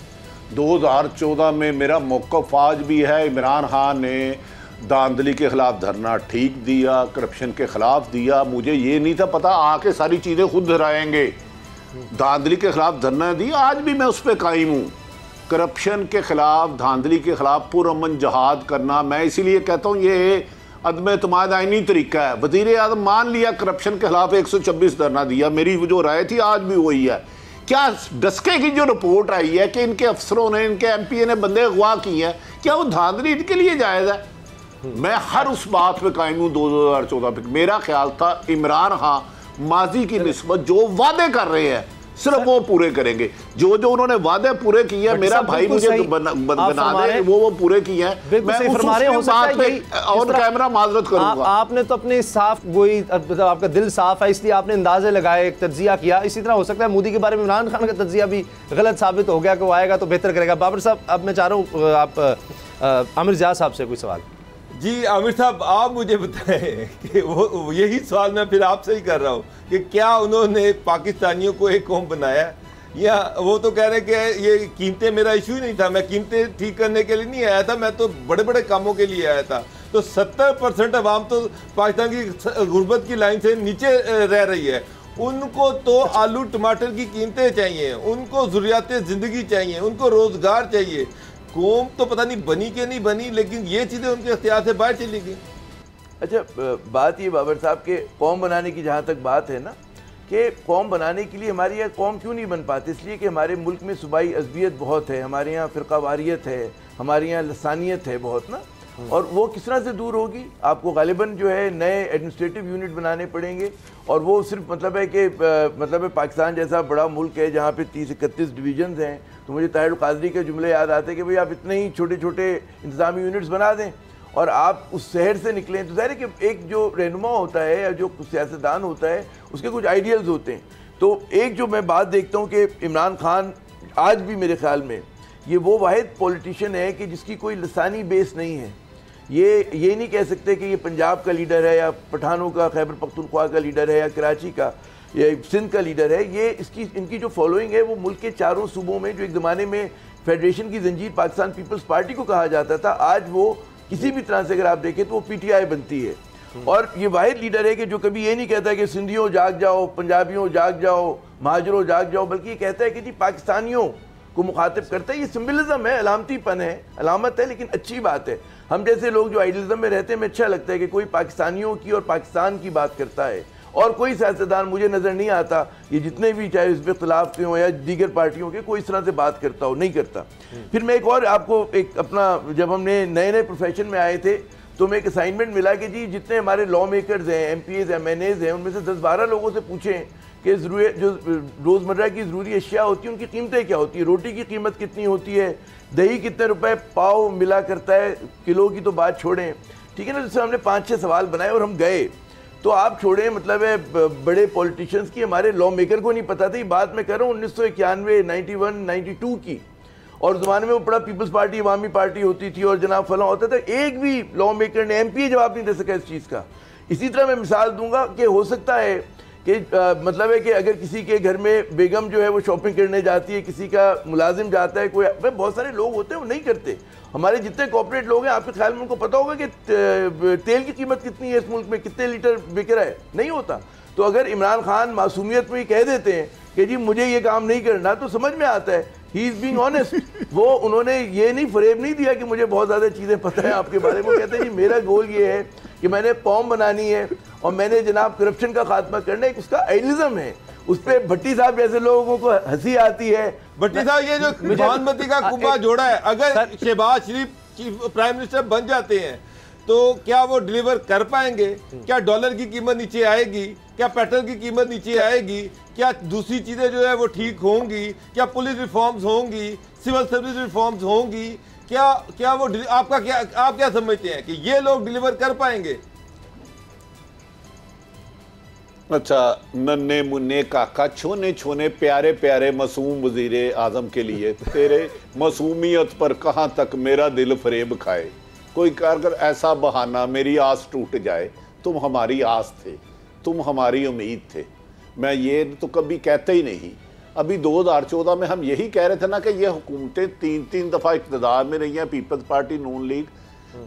2014 में मेरा मौक़िफ़ आज भी है, इमरान खान ने धांधली के खिलाफ धरना ठीक दिया, करप्शन के खिलाफ दिया। मुझे ये नहीं था पता आके सारी चीज़ें खुद धराएंगे। धांधली के खिलाफ धरना दी, आज भी मैं उस पर कायम हूँ। करप्शन के खिलाफ, धांधली के खिलाफ पुरअमन जहाद करना, मैं इसीलिए कहता हूँ ये अदम एतमाद आईनी तरीका है। वज़ीर आज़म मान लिया करप्शन के खिलाफ 126 धरना दिया, मेरी जो राय थी आज भी वही है। क्या डस्के की जो रिपोर्ट आई है कि इनके अफसरों ने, इनके एमपीए ने बंदे अगवा किए हैं, क्या वो धांधली इनके लिए जायज़ है? मैं हर उस बात पे कायम हूँ। 2014 पे मेरा ख्याल था इमरान खान माजी की निस्बत जो वादे कर रहे हैं सिर्फ वो पूरे करेंगे। जो उन्होंने वादे पूरे किए हैं, मेरा भाई मुझे बना दे, वो पूरे किए हैं। मैं और कैमरा माजरत करूंगा। आपने तो अपने साफ गोई, आपका दिल साफ है इसलिए आपने अंदाजे लगाए, एक तज्जिया किया। इसी तरह हो सकता है मोदी के बारे में इमरान खान का तज्जिया भी गलत साबित हो गया कि वो आएगा तो बेहतर करेगा। बाबर साहब, अब मैं चाह रहा हूँ आप आमिर ज़िया साहब से कोई सवाल। जी आमिर साहब, आप मुझे बताएं कि वो यही सवाल मैं फिर आपसे ही कर रहा हूँ कि क्या उन्होंने पाकिस्तानियों को एक कौम बनाया, या वो तो कह रहे हैं कि ये कीमतें मेरा इशू ही नहीं था, मैं कीमतें ठीक करने के लिए नहीं आया था, मैं तो बड़े बड़े कामों के लिए आया था। तो 70% अवाम तो पाकिस्तान की गुर्बत की लाइन से नीचे रह रही है। उनको तो आलू टमाटर की कीमतें चाहिए, उनको ज़रूरियात ज़िंदगी चाहिए, उनको रोज़गार चाहिए। कौम तो पता नहीं बनी कि नहीं बनी, लेकिन ये चीज़ें उनके अख्तियार से बाहर चली गई। अच्छा, बात ये बाबर साहब के कौम बनाने की जहाँ तक बात है ना, कि कौम बनाने के लिए हमारी यहाँ कौम क्यों नहीं बन पाती? इसलिए कि हमारे मुल्क में सूबाई अज़बियत बहुत है, हमारे यहाँ फ़िरक़ावारियत है, हमारे यहाँ लसानियत है बहुत ना। और वो किस तरह से दूर होगी? आपको गालिबन जो है नए एडमिनिस्ट्रेटिव यूनिट बनाने पड़ेंगे, और वो सिर्फ मतलब है कि पाकिस्तान जैसा बड़ा मुल्क है जहाँ पे 30-31 डिवीजन्स हैं, तो मुझे ताहिर कादरी के जुमले याद आते हैं कि भाई आप इतने ही छोटे छोटे इंतज़ामी यूनिट्स बना दें और आप उस शहर से निकलें। तो ज़ाहिर है कि एक जो रहनुमा होता है या जो सियासतदान होता है उसके कुछ आइडियल्स होते हैं। तो एक जो मैं बात देखता हूँ कि इमरान खान आज भी मेरे ख्याल में ये वो वाहिद पॉलिटिशियन है कि जिसकी कोई लसानी बेस नहीं है। ये नहीं कह सकते कि ये पंजाब का लीडर है या पठानों का, खैबर पख्तूनख्वा का लीडर है या कराची का या सिंध का लीडर है। ये इनकी जो फॉलोइंग है वो मुल्क के चारों सूबों में, जो एक ज़माने में फेडरेशन की जंजीर पाकिस्तान पीपल्स पार्टी को कहा जाता था, आज वो किसी भी तरह से अगर आप देखें तो वो पीटीआई बनती है। और ये वाहिद लीडर है कि जो कभी ये नहीं कहता कि सिंधियों जाग जाओ, पंजाबियों जाग जाओ, महाजरों जाग जाओ, बल्कि ये कहता है कि जी पाकिस्तानियों को मुखातिब करता है। ये सिम्बलिज्म है, अलामतीपन है, अलामत है, लेकिन अच्छी बात है। हम जैसे लोग जो आइडियलिज्म में रहते हैं, में अच्छा लगता है कि कोई पाकिस्तानियों की और पाकिस्तान की बात करता है, और कोई सियासतदान मुझे नज़र नहीं आता ये जितने भी चाहे उस पर इख्तलाफ के हों या दीगर पार्टियों के, कोई इस तरह से बात करता हो, नहीं करता। फिर मैं एक और आपको एक अपना, जब हमने नए नए प्रोफेशन में आए थे तो मैं एक असाइनमेंट मिला कि जी जितने हमारे लॉ मेकर्स हैं, MPs MNAs हैं, उनमें से 10-12 लोगों से पूछें कि जो रोज़मर्रा की ज़रूरी अशिया होती है उनकी कीमतें क्या होती है, रोटी की कीमत कितनी होती है, दही कितने रुपए पाव मिला करता है, किलो की तो बात छोड़ें, ठीक है ना। जिससे हमने 5-6 सवाल बनाए और हम गए। तो आप छोड़ें, मतलब है बड़े पॉलिटिशियंस की, हमारे लॉ मेकर को नहीं पता था। ये बात मैं कर रहा हूँ 1991, 91, 92 की, और ज़माने में वो बड़ा पीपल्स पार्टी, अवामी पार्टी होती थी और जनाब फलां होता था, एक भी लॉ मेकर ने MP जवाब नहीं दे सका इस चीज़ का। इसी तरह मैं मिसाल दूंगा कि हो सकता है कि मतलब है कि अगर किसी के घर में बेगम जो है वो शॉपिंग करने जाती है, किसी का मुलाजिम जाता है, कोई बहुत सारे लोग होते हैं वो नहीं करते। हमारे जितने कॉर्पोरेट लोग हैं, आपके ख्याल में उनको पता होगा कि तेल की कीमत कितनी है इस मुल्क में, कितने लीटर बिक रहा है? नहीं होता। तो अगर इमरान खान मासूमियत में ही कह देते हैं कि जी मुझे ये काम नहीं करना, तो समझ में आता है ही इज़ बीइंग ऑनेस्ट। वो उन्होंने ये नहीं फरेब नहीं दिया कि मुझे बहुत ज़्यादा चीज़ें पता है आपके बारे में। वो कहते हैं जी मेरा गोल ये है कि मैंने कौम बनानी है और मैंने जनाब करप्शन का खात्मा करना है। उसका आइडियलिज्म है, उस पर भट्टी साहब जैसे लोगों को हंसी आती है। भट्टी साहब, ये जो प्रधानमंत्री का कुब्बा जोड़ा है, अगर शहबाज शरीफ प्राइम मिनिस्टर बन जाते हैं तो क्या वो डिलीवर कर पाएंगे? क्या डॉलर की कीमत नीचे आएगी? क्या पेट्रोल की कीमत नीचे आएगी? क्या दूसरी चीजें जो है वो ठीक होंगी? क्या पुलिस रिफॉर्म्स होंगी? सिविल सर्विस रिफॉर्म्स होंगी? क्या वो आप क्या समझते हैं कि ये लोग डिलीवर कर पाएंगे? अच्छा, नन्हे मुन्ने काका छोने छोने प्यारे प्यारे मासूम वजीरे आजम के लिए तेरे मासूमियत पर कहाँ तक मेरा दिल फरेब खाए। कोई कारगर ऐसा बहाना मेरी आस टूट जाए। तुम हमारी आस थे, तुम हमारी उम्मीद थे। मैं ये तो कभी कहते ही नहीं। अभी 2014 में हम यही कह रहे थे ना कि ये हुकूमतें 3-3 दफ़ा इक़्तिदार में रही हैं, पीपल्स पार्टी, नून लीग,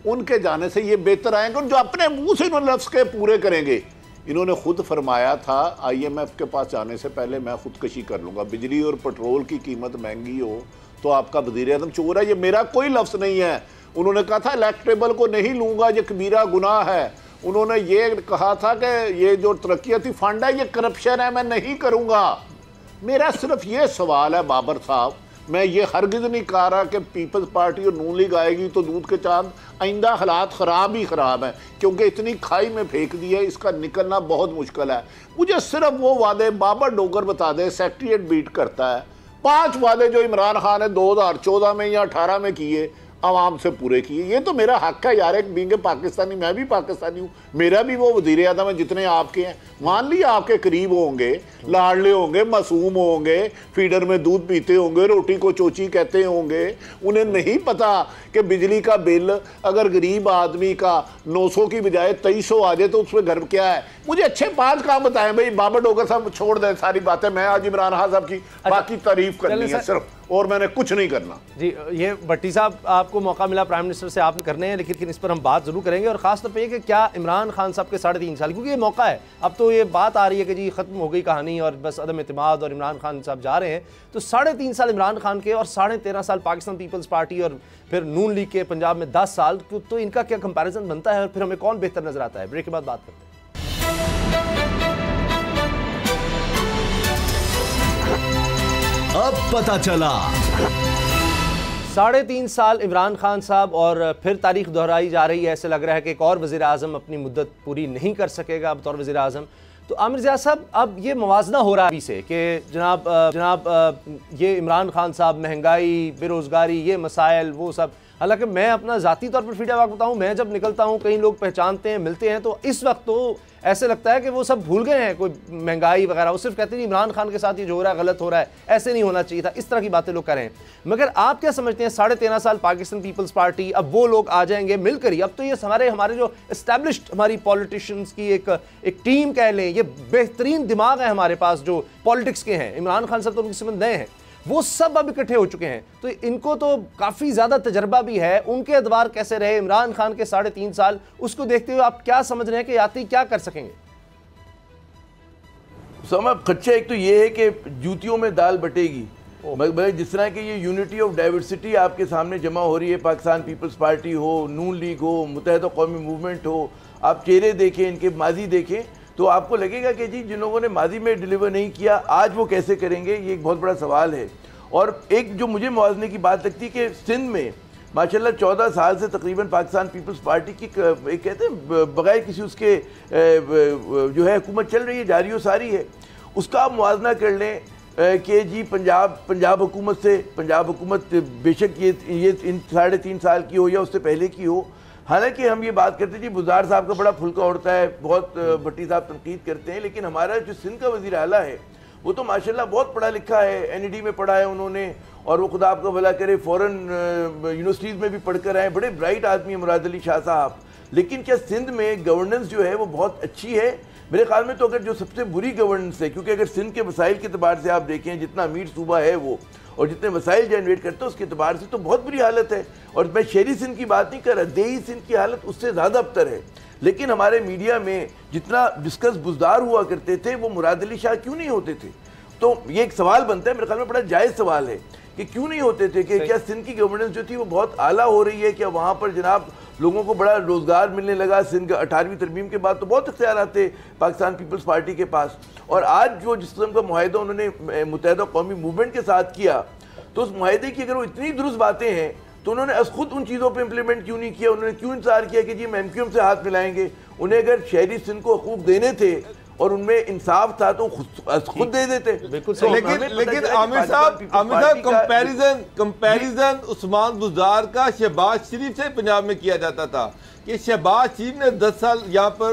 उनके जाने से ये बेहतर आएंगे। और जो अपने मुंह से इन्होंने लफ्ज़ के पूरे करेंगे। इन्होंने खुद फरमाया था IMF के पास जाने से पहले मैं खुदकशी कर लूँगा, बिजली और पेट्रोल की कीमत महंगी हो तो आपका वज़ीर-ए-आज़म चोर है। ये मेरा कोई लफ्ज़ नहीं है। उन्होंने कहा था इलेक्टेबल को नहीं लूँगा, ये कबीरा गुनाह है। उन्होंने ये कहा था कि ये जो तरक्याती फंड है ये करप्शन है, मैं नहीं करूँगा। मेरा सिर्फ ये सवाल है बाबर साहब, मैं ये हरगिज़ नहीं कह रहा कि पीपल्स पार्टी और नून लीग आएगी तो दूध के चांद। आइंदा हालात ख़राब ही ख़राब हैं क्योंकि इतनी खाई में फेंक दी है, इसका निकलना बहुत मुश्किल है। मुझे सिर्फ वो वादे बाबर डोगर बता दे, सेक्रेटरीट बीट करता है। 5 वादे जो इमरान खान ने 2014 में या 18 में किए, आवाम से पूरे किए। ये तो मेरा हक है यार, एक बींगे पाकिस्तानी, मैं भी पाकिस्तानी हूँ, मेरा भी वो वज़ीर आज़म है जितने आपके हैं। मान लिया आपके करीब होंगे, लाडले होंगे, मासूम होंगे, फीडर में दूध पीते होंगे, रोटी को चोची कहते होंगे, उन्हें नहीं पता कि बिजली का बिल अगर गरीब आदमी का 900 की बजाय 2300 आ जाए तो उसमें घर क्या है। मुझे अच्छे 5 काम बताएं भाई। बाबर डोगर साहब छोड़ दें सारी बातें, मैं आज इमरान खान साहब की बाकी तारीफ करनी है सिर्फ, और मैंने कुछ नहीं करना। जी, ये भट्टी साहब आपको मौका मिला प्राइम मिनिस्टर से आपने करने हैं, लेकिन इस पर हम बात जरूर करेंगे। और खास तौर पे कि क्या इमरान खान साहब के 3.5 साल, क्योंकि ये मौका है, अब तो ये बात आ रही है कि जी खत्म हो गई कहानी और बस अदम एतमाद और इमरान खान साहब जा रहे हैं, तो 3.5 साल इमरान खान के और 13.5 साल पाकिस्तान पीपल्स पार्टी और फिर नून लीग के पंजाब में 10 साल, तो इनका क्या कंपैरिजन बनता है और फिर हमें कौन बेहतर नजर आता है? ब्रेक के बाद बात करते हैं। अब पता चला 3.5 साल इमरान खान साहब और फिर तारीख दोहराई जा रही है। ऐसे लग रहा है कि एक और वज़ीर आज़म अपनी मुद्दत पूरी नहीं कर सकेगा बतौर वज़ीर आज़म। तो आमिर ज़िया साहब, अब ये मवाजना हो रहा है से कि जनाब ये इमरान खान साहब, महंगाई, बेरोज़गारी, ये मसाइल, वो सब। हालांकि मैं अपना ज़ाती तौर पर फीडबैक बताऊँ, मैं जब निकलता हूँ, कई लोग पहचानते हैं, मिलते हैं, तो इस वक्त तो ऐसे लगता है कि वो सब भूल गए हैं कोई महंगाई वगैरह। वो सिर्फ कहते हैं इमरान खान के साथ ये जो हो रहा है गलत हो रहा है, ऐसे नहीं होना चाहिए था, इस तरह की बातें लोग कर रहे हैं। मगर आप क्या समझते हैं 13.5 साल पाकिस्तान पीपल्स पार्टी, अब वो लोग आ जाएंगे मिलकर ही, अब तो ये हमारे जो एस्टैब्लिश्ड हमारी पॉलिटिशियंस की एक टीम कह लें, ये बेहतरीन दिमाग है हमारे पास जो पॉलिटिक्स के हैं, इमरान खान साहब तो उनके समझ नए हैं, वो सब अब इकट्ठे हो चुके हैं, तो इनको तो काफ़ी ज़्यादा तजर्बा भी है। उनके अदवार कैसे रहे इमरान खान के 3.5 साल, उसको देखते हुए आप क्या समझ रहे हैं कि यात्री क्या कर सकेंगे? खदशा एक तो ये है कि जूतियों में दाल बटेगी मगर जिस तरह की ये यूनिटी ऑफ डाइवर्सिटी आपके सामने जमा हो रही है, पाकिस्तान पीपल्स पार्टी हो, नून लीग हो, मुत्तहिदा कौमी मूवमेंट हो, आप चेहरे देखें, इनके माजी देखें, तो आपको लगेगा कि जी जिन लोगों ने माजी में डिलीवर नहीं किया आज वो कैसे करेंगे, ये एक बहुत बड़ा सवाल है। और एक जो मुझे मुआवजे की बात लगती है कि सिंध में माशाल्लाह 14 साल से तकरीबन पाकिस्तान पीपल्स पार्टी की एक कहते हैं बगैर किसी उसके जो है हुकूमत चल रही है, जारी व सारी है। उसका आप मुआवजा कर लें कि जी पंजाब हुकूमत से, पंजाब हुकूमत बेशक ये इन 3.5 साल की हो या उससे पहले की हो, हालांकि हम ये बात करते हैं जी बुज़दार साहब का बड़ा फुल्का उड़ता है, बहुत भट्टी साहब तनकीद करते हैं, लेकिन हमारा जो सिंध का वज़ीर आला है वो तो माशाल्लाह बहुत पढ़ा लिखा है, NED में पढ़ा है उन्होंने, और वो खुदा आपका भला करे फ़ॉरेन यूनिवर्सिटीज़ में भी पढ़ कर आए, बड़े ब्राइट आदमी है मुराद अली शाह साहब। लेकिन क्या सिंध में गवर्नेंस जो है वो बहुत अच्छी है? मेरे ख्याल में तो अगर जो सबसे बुरी गवर्नेंस है, क्योंकि अगर सिंध के वसाइल के अतबार से आप देखें जितना अमीर सूबा है वो और जितने वसाइल जनरेट करते हैं उसके अतबार से तो बहुत बुरी हालत है। और मैं शहरी सिंध की बात नहीं कर रहा, देही सिंध की हालत उससे ज़्यादा अबतर है। लेकिन हमारे मीडिया में जितना डिस्कस बुज़दार हुआ करते थे वो मुराद अली शाह क्यों नहीं होते थे? तो ये एक सवाल बनता है, मेरे ख्याल में बड़ा जायज़ सवाल है कि क्यों नहीं होते थे, कि क्या सिंध की गवर्नेंस जो थी वो बहुत आला हो रही है, क्या वहाँ पर जनाब लोगों को बड़ा रोज़गार मिलने लगा? सिंध का 18वीं तरमीम के बाद तो बहुत इख्तियार थे पाकिस्तान पीपल्स पार्टी के पास, और आज जो जिस किस्म का मुआहिदा उन्होंने मुत्तहिदा कौमी मूवमेंट के साथ किया, तो उस मुआहिदे की अगर वो इतनी दुरुस्त बातें हैं तो उन्होंने खुद उन चीज़ों पर इम्प्लीमेंट क्यों नहीं किया? उन्होंने क्यों इंतजार किया कि जी हम MQM से हाथ मिलाएंगे? उन्हें अगर शहरी सिंध को हकूक़ देने थे और उनमें इंसाफ था तो खुद दे देते। बिल्कुल। लेकिन आमिर साहब कंपैरिजन उस्मान बुज़दार का शहबाज शरीफ से पंजाब में किया जाता था कि शहबाज शरीफ ने 10 साल यहाँ पर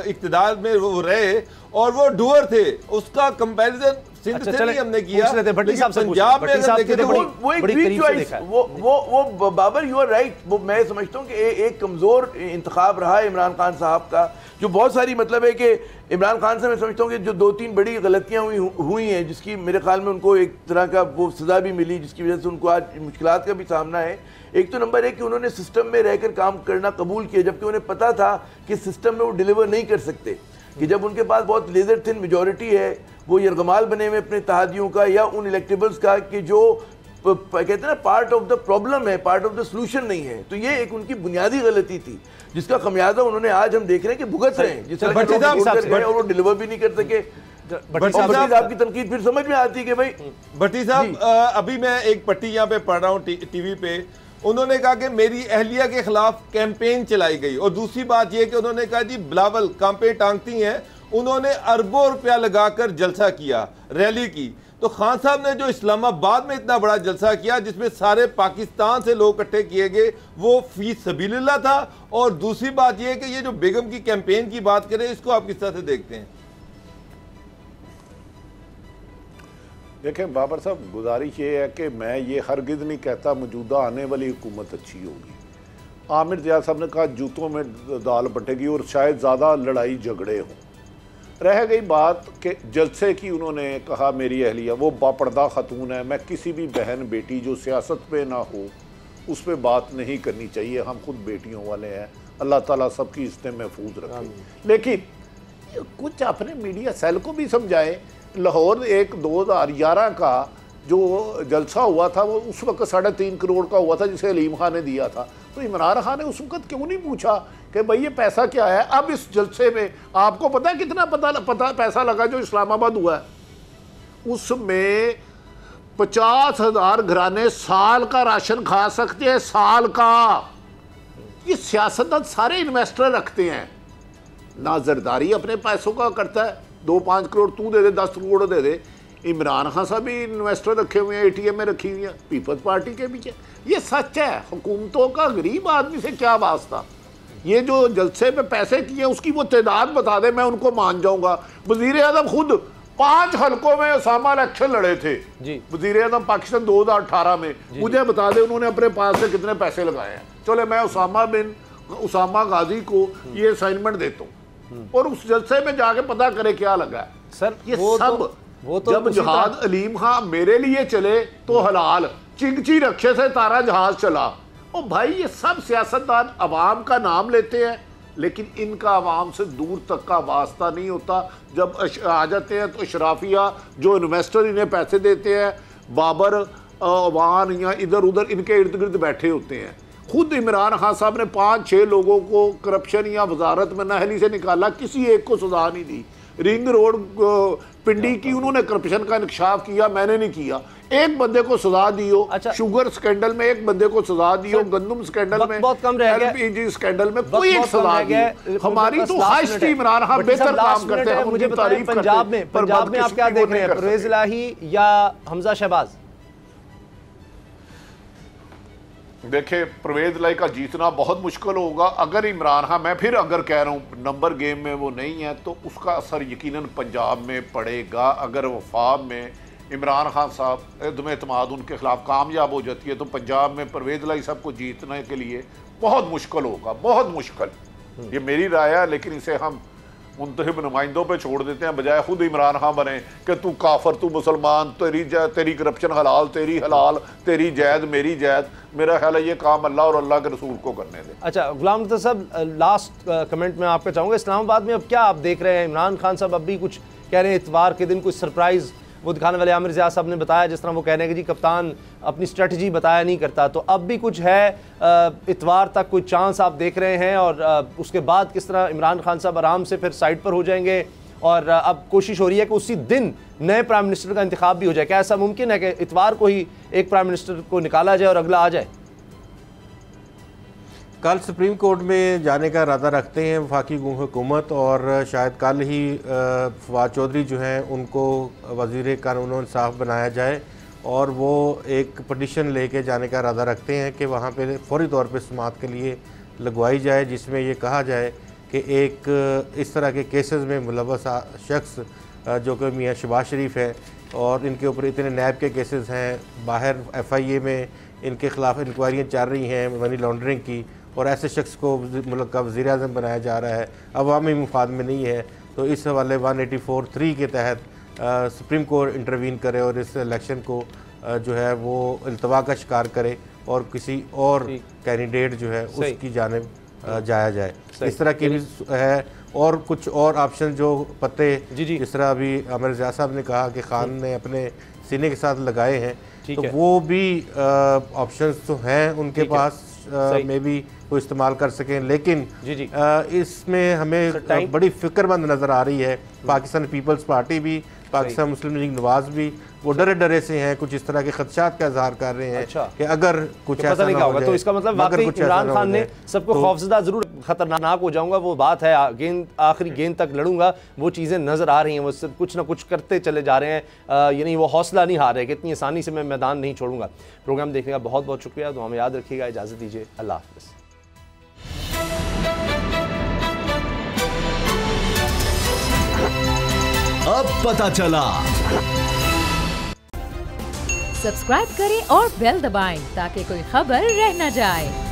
इक़्तिदार में वो रहे और वो डूअर थे, उसका कंपैरिजन सिंध से नहीं हमने किया। पंजाब में अगर देखें तो वो एक वीक चॉइस, वो बाबर यू आर राइट, वो मैं समझता हूँ कि एक कमज़ोर इंतखाब रहा है इमरान खान साहब का, जो बहुत सारी मतलब है कि इमरान खान से मैं समझता हूँ कि जो 2-3 बड़ी गलतियाँ हुई हैं जिसकी मेरे ख्याल में उनको एक तरह का वो सज़ा भी मिली, जिसकी वजह से उनको आज मुश्किलात का भी सामना है। एक तो नंबर है कि उन्होंने सिस्टम में रहकर काम करना कबूल किया, जबकि उन्हें पता था कि सिस्टम में वो डिलीवर नहीं कर सकते, कि जब उनके पास बहुत लेज़र थिन मेजॉरिटी है, वो यरगमाल बने हुए अपने इत्तेहादियों का या उन इलेक्टेबल्स का कि जो कहते हैं ना पार्ट ऑफ द प्रॉब्लम है, पार्ट ऑफ द सोल्यूशन नहीं है। तो ये एक उनकी बुनियादी गलती थी जिसका खमियाजा उन्होंने आज हम देख रहे हैं कि भुगत रहे हैं, जिस तरह वो डिलीवर भी नहीं कर सके। भट्टी साहब की तनकीद फिर समझ में आती है कि भाई भट्टी साहब, अभी मैं एक पट्टी यहाँ पे पढ़ रहा हूँ टीवी पे, उन्होंने कहा कि मेरी अहलिया के खिलाफ कैंपेन चलाई गई, और दूसरी बात यह कि उन्होंने कहा जी बिलावल कांपे टांगती हैं, उन्होंने अरबों रुपया लगाकर जलसा किया, रैली की। तो खान साहब ने जो इस्लामाबाद में इतना बड़ा जलसा किया जिसमें सारे पाकिस्तान से लोग इकट्ठे किए गए, वो फी सबीलिल्लाह था। और दूसरी बात यह है कि ये जो बेगम की कैंपेन की बात करें, इसको आप किस तरह से देखते हैं? देखें बाबर साहब, गुजारिश ये है कि मैं ये हरगिज़ नहीं कहता मौजूदा आने वाली हुकूमत अच्छी होगी। आमिर ज़ियाद साहब ने कहा जूतों में दाल बटेगी और शायद ज़्यादा लड़ाई झगड़े हों। रह गई बात कि जलसे की, उन्होंने कहा मेरी अहलिया वो बापर्दा खतून है, मैं किसी भी बहन बेटी जो सियासत पे ना हो उस पर बात नहीं करनी चाहिए, हम खुद बेटियों वाले हैं, अल्लाह ताला सबकी इज्जतें महफूज रखें। लेकिन कुछ अपने मीडिया सेल को भी समझाएं। लाहौर एक 2011 का जो जलसा हुआ था वो उस वक्त 3.5 करोड़ का हुआ था जिसे अलीम खान ने दिया था, तो इमरान खान ने उस वक्त क्यों नहीं पूछा कि भाई ये पैसा क्या है? अब इस जलसे में आपको पता है कितना पता पैसा लगा जो इस्लामाबाद हुआ है? उसमें 50,000 घराने साल का राशन खा सकते हैं, साल का। ये सियासतदान सारे इन्वेस्टर रखते हैं, ना जरदारी अपने पैसों का करता है, 2-5 करोड़ तू दे दे, 10 करोड़ दे दे। इमरान खान साहब भी इन्वेस्टर रखे हुए हैं, ATM में रखी हुई हैं, पीपल्स पार्टी के पीछे। ये सच है, हुकूमतों का गरीब आदमी से क्या वास्ता। ये जो जलसे पे पैसे किए उसकी वो तादाद बता दे, मैं उनको मान जाऊंगा। वजीर आजम खुद 5 हलकों में उसामा इलेक्शन लड़े थे जी, वजीर आजम पाकिस्तान 2018 में। मुझे बता दे उन्होंने अपने पास से कितने पैसे लगाए हैं। चले मैं उसामा गाजी को ये असाइनमेंट देता हूँ और उस जलसे में जाके पता करे क्या लगा है। सर ये सब जब जहाज अलीम खां मेरे लिए चले तो हलाल, चिंगची रक्षे से तारा जहाज चला। ओ भाई ये सब सियासतदान अवाम का नाम लेते हैं लेकिन इनका अवाम से दूर तक का वास्ता नहीं होता। जब आ जाते हैं तो अशराफिया जो इन्वेस्टर इन्हें पैसे देते हैं बाबर अवान या इधर उधर इनके इर्द गिर्द बैठे होते हैं। खुद इमरान खान साहब ने 5-6 लोगों को करप्शन या वजारत में नाअहली से निकाला, किसी एक को सजा नहीं दी। रिंग रोड पिंडी की उन्होंने करप्शन का इंकशाफ किया, मैंने नहीं किया। एक बंदे को सजा दियो। अच्छा, शुगर स्कैंडल में एक बंदे को सजा दियो, गंदम स्कैंडल में, बहुत कम रह गया, एलपीजी स्कैंडल में कोई एक सजा दियो। हमारी तो हाइस्ट इमरान खान बेहतर काम करते हैं, मुझे बताइए पंजाब में आप क्या देख रहे हैं, परवेज इलाही या हमजा शहबाज? देखिए, परवेज इलाही का जीतना बहुत मुश्किल होगा। अगर इमरान खान, मैं फिर अगर कह रहा हूँ नंबर गेम में वो नहीं है, तो उसका असर यकीनन पंजाब में पड़ेगा। अगर वफाक में इमरान खान साहब इदम एतमाद उनके खिलाफ कामयाब हो जाती है तो पंजाब में परवेज इलाही साहब को जीतने के लिए बहुत मुश्किल होगा, बहुत मुश्किल। ये मेरी राय है, लेकिन इसे हम मुंतखब नुमाइंदों पे छोड़ देते हैं, बजाय खुद इमरान खान बने कि तू काफर, तू मुसलमान, तेरी करप्शन हलाल, तेरी हलाल, तेरी जैद मेरी जैद। मेरा ख्याल है ये काम अल्लाह और अल्लाह के रसूल को करने दें। अच्छा गुलाम मुर्तज़ा साहब, लास्ट कमेंट में आपका चाहूँगा, इस्लामाबाद में अब क्या आप देख रहे हैं? इमरान खान साहब अब भी कुछ कह रहे हैं, इतवार के दिन कुछ सरप्राइज़ वो दिखाने वाले आमिर ज़िया साहब ने बताया, जिस तरह वो कह रहे हैं कि जी कप्तान अपनी स्ट्रेटजी बताया नहीं करता, तो अब भी कुछ है इतवार तक कोई चांस आप देख रहे हैं? और उसके बाद किस तरह इमरान खान साहब आराम से फिर साइड पर हो जाएंगे और अब कोशिश हो रही है कि उसी दिन नए प्राइम मिनिस्टर का इंतखाब भी हो जाए? क्या ऐसा मुमकिन है कि इतवार को ही एक प्राइम मिनिस्टर को निकाला जाए और अगला आ जाए? कल सुप्रीम कोर्ट में जाने का इरादा रखते हैं वफाकी हुकूमत, और शायद कल ही फवाद चौधरी जो हैं उनको वज़ीर कानून और इंसाफ बनाया जाए, और वो एक पटिशन लेके जाने का इरादा रखते हैं कि वहाँ पे फौरी तौर पे समाअत के लिए लगवाई जाए, जिसमें ये कहा जाए कि एक इस तरह के केसेस में मुलव्वस शख्स जो कि मियाँ शहबाज शरीफ है, और इनके ऊपर इतने नैब के केसेस हैं, बाहर FIA में इनके ख़िलाफ़ इंक्वायरियाँ चल रही हैं मनी लॉन्ड्रिंग की, और ऐसे शख्स को मुल्क का वज़ीर आज़म बनाया जा रहा है, अवामी मुफाद में नहीं है। तो इस हवाले 184(3) के तहत सुप्रीम कोर्ट इंटरवीन करे और इस इलेक्शन को जो है वो इल्तवा का शिकार करे और किसी और कैंडिडेट जो है उसकी जानिब जाया जाए। इस तरह की भी है, और कुछ और ऑप्शन जो पत्ते जिस तरह अभी आमिर ज़िया साहब ने कहा कि खान ने अपने सीने के साथ लगाए हैं, तो वो भी ऑप्शंस तो हैं उनके पास, में भी वो इस्तेमाल कर सकें। लेकिन इसमें हमें बड़ी फिक्रमंद नज़र आ रही है पाकिस्तान पीपल्स पार्टी भी, पाकिस्तान मुस्लिम लीग नवाज भी, वो डरे से हैं, कुछ इस तरह के खदशात का इजहार कर रहे हैं कि अगर कुछ ऐसा नहीं होगा तो इसका मतलब वाकई इमरान खान ने सबको खौफजदा जरूर, खतरनाक हो जाऊंगा वो बात है, गेंद आखिरी गेंद तक लड़ूंगा, वो चीज़ें नज़र आ रही हैं, वो कुछ ना कुछ करते चले जा रहे हैं, यानी वो हौसला नहीं हार रहे कि इतनी आसानी से मैं मैदान नहीं छोड़ूंगा। प्रोग्राम देखने का बहुत बहुत शुक्रिया, दुआ में याद रखिएगा, इजाज़त दीजिए, अल्लाह हाफ़िज़। अब पता चला। सब्सक्राइब करें और बेल दबाएं ताकि कोई खबर रह न जाए।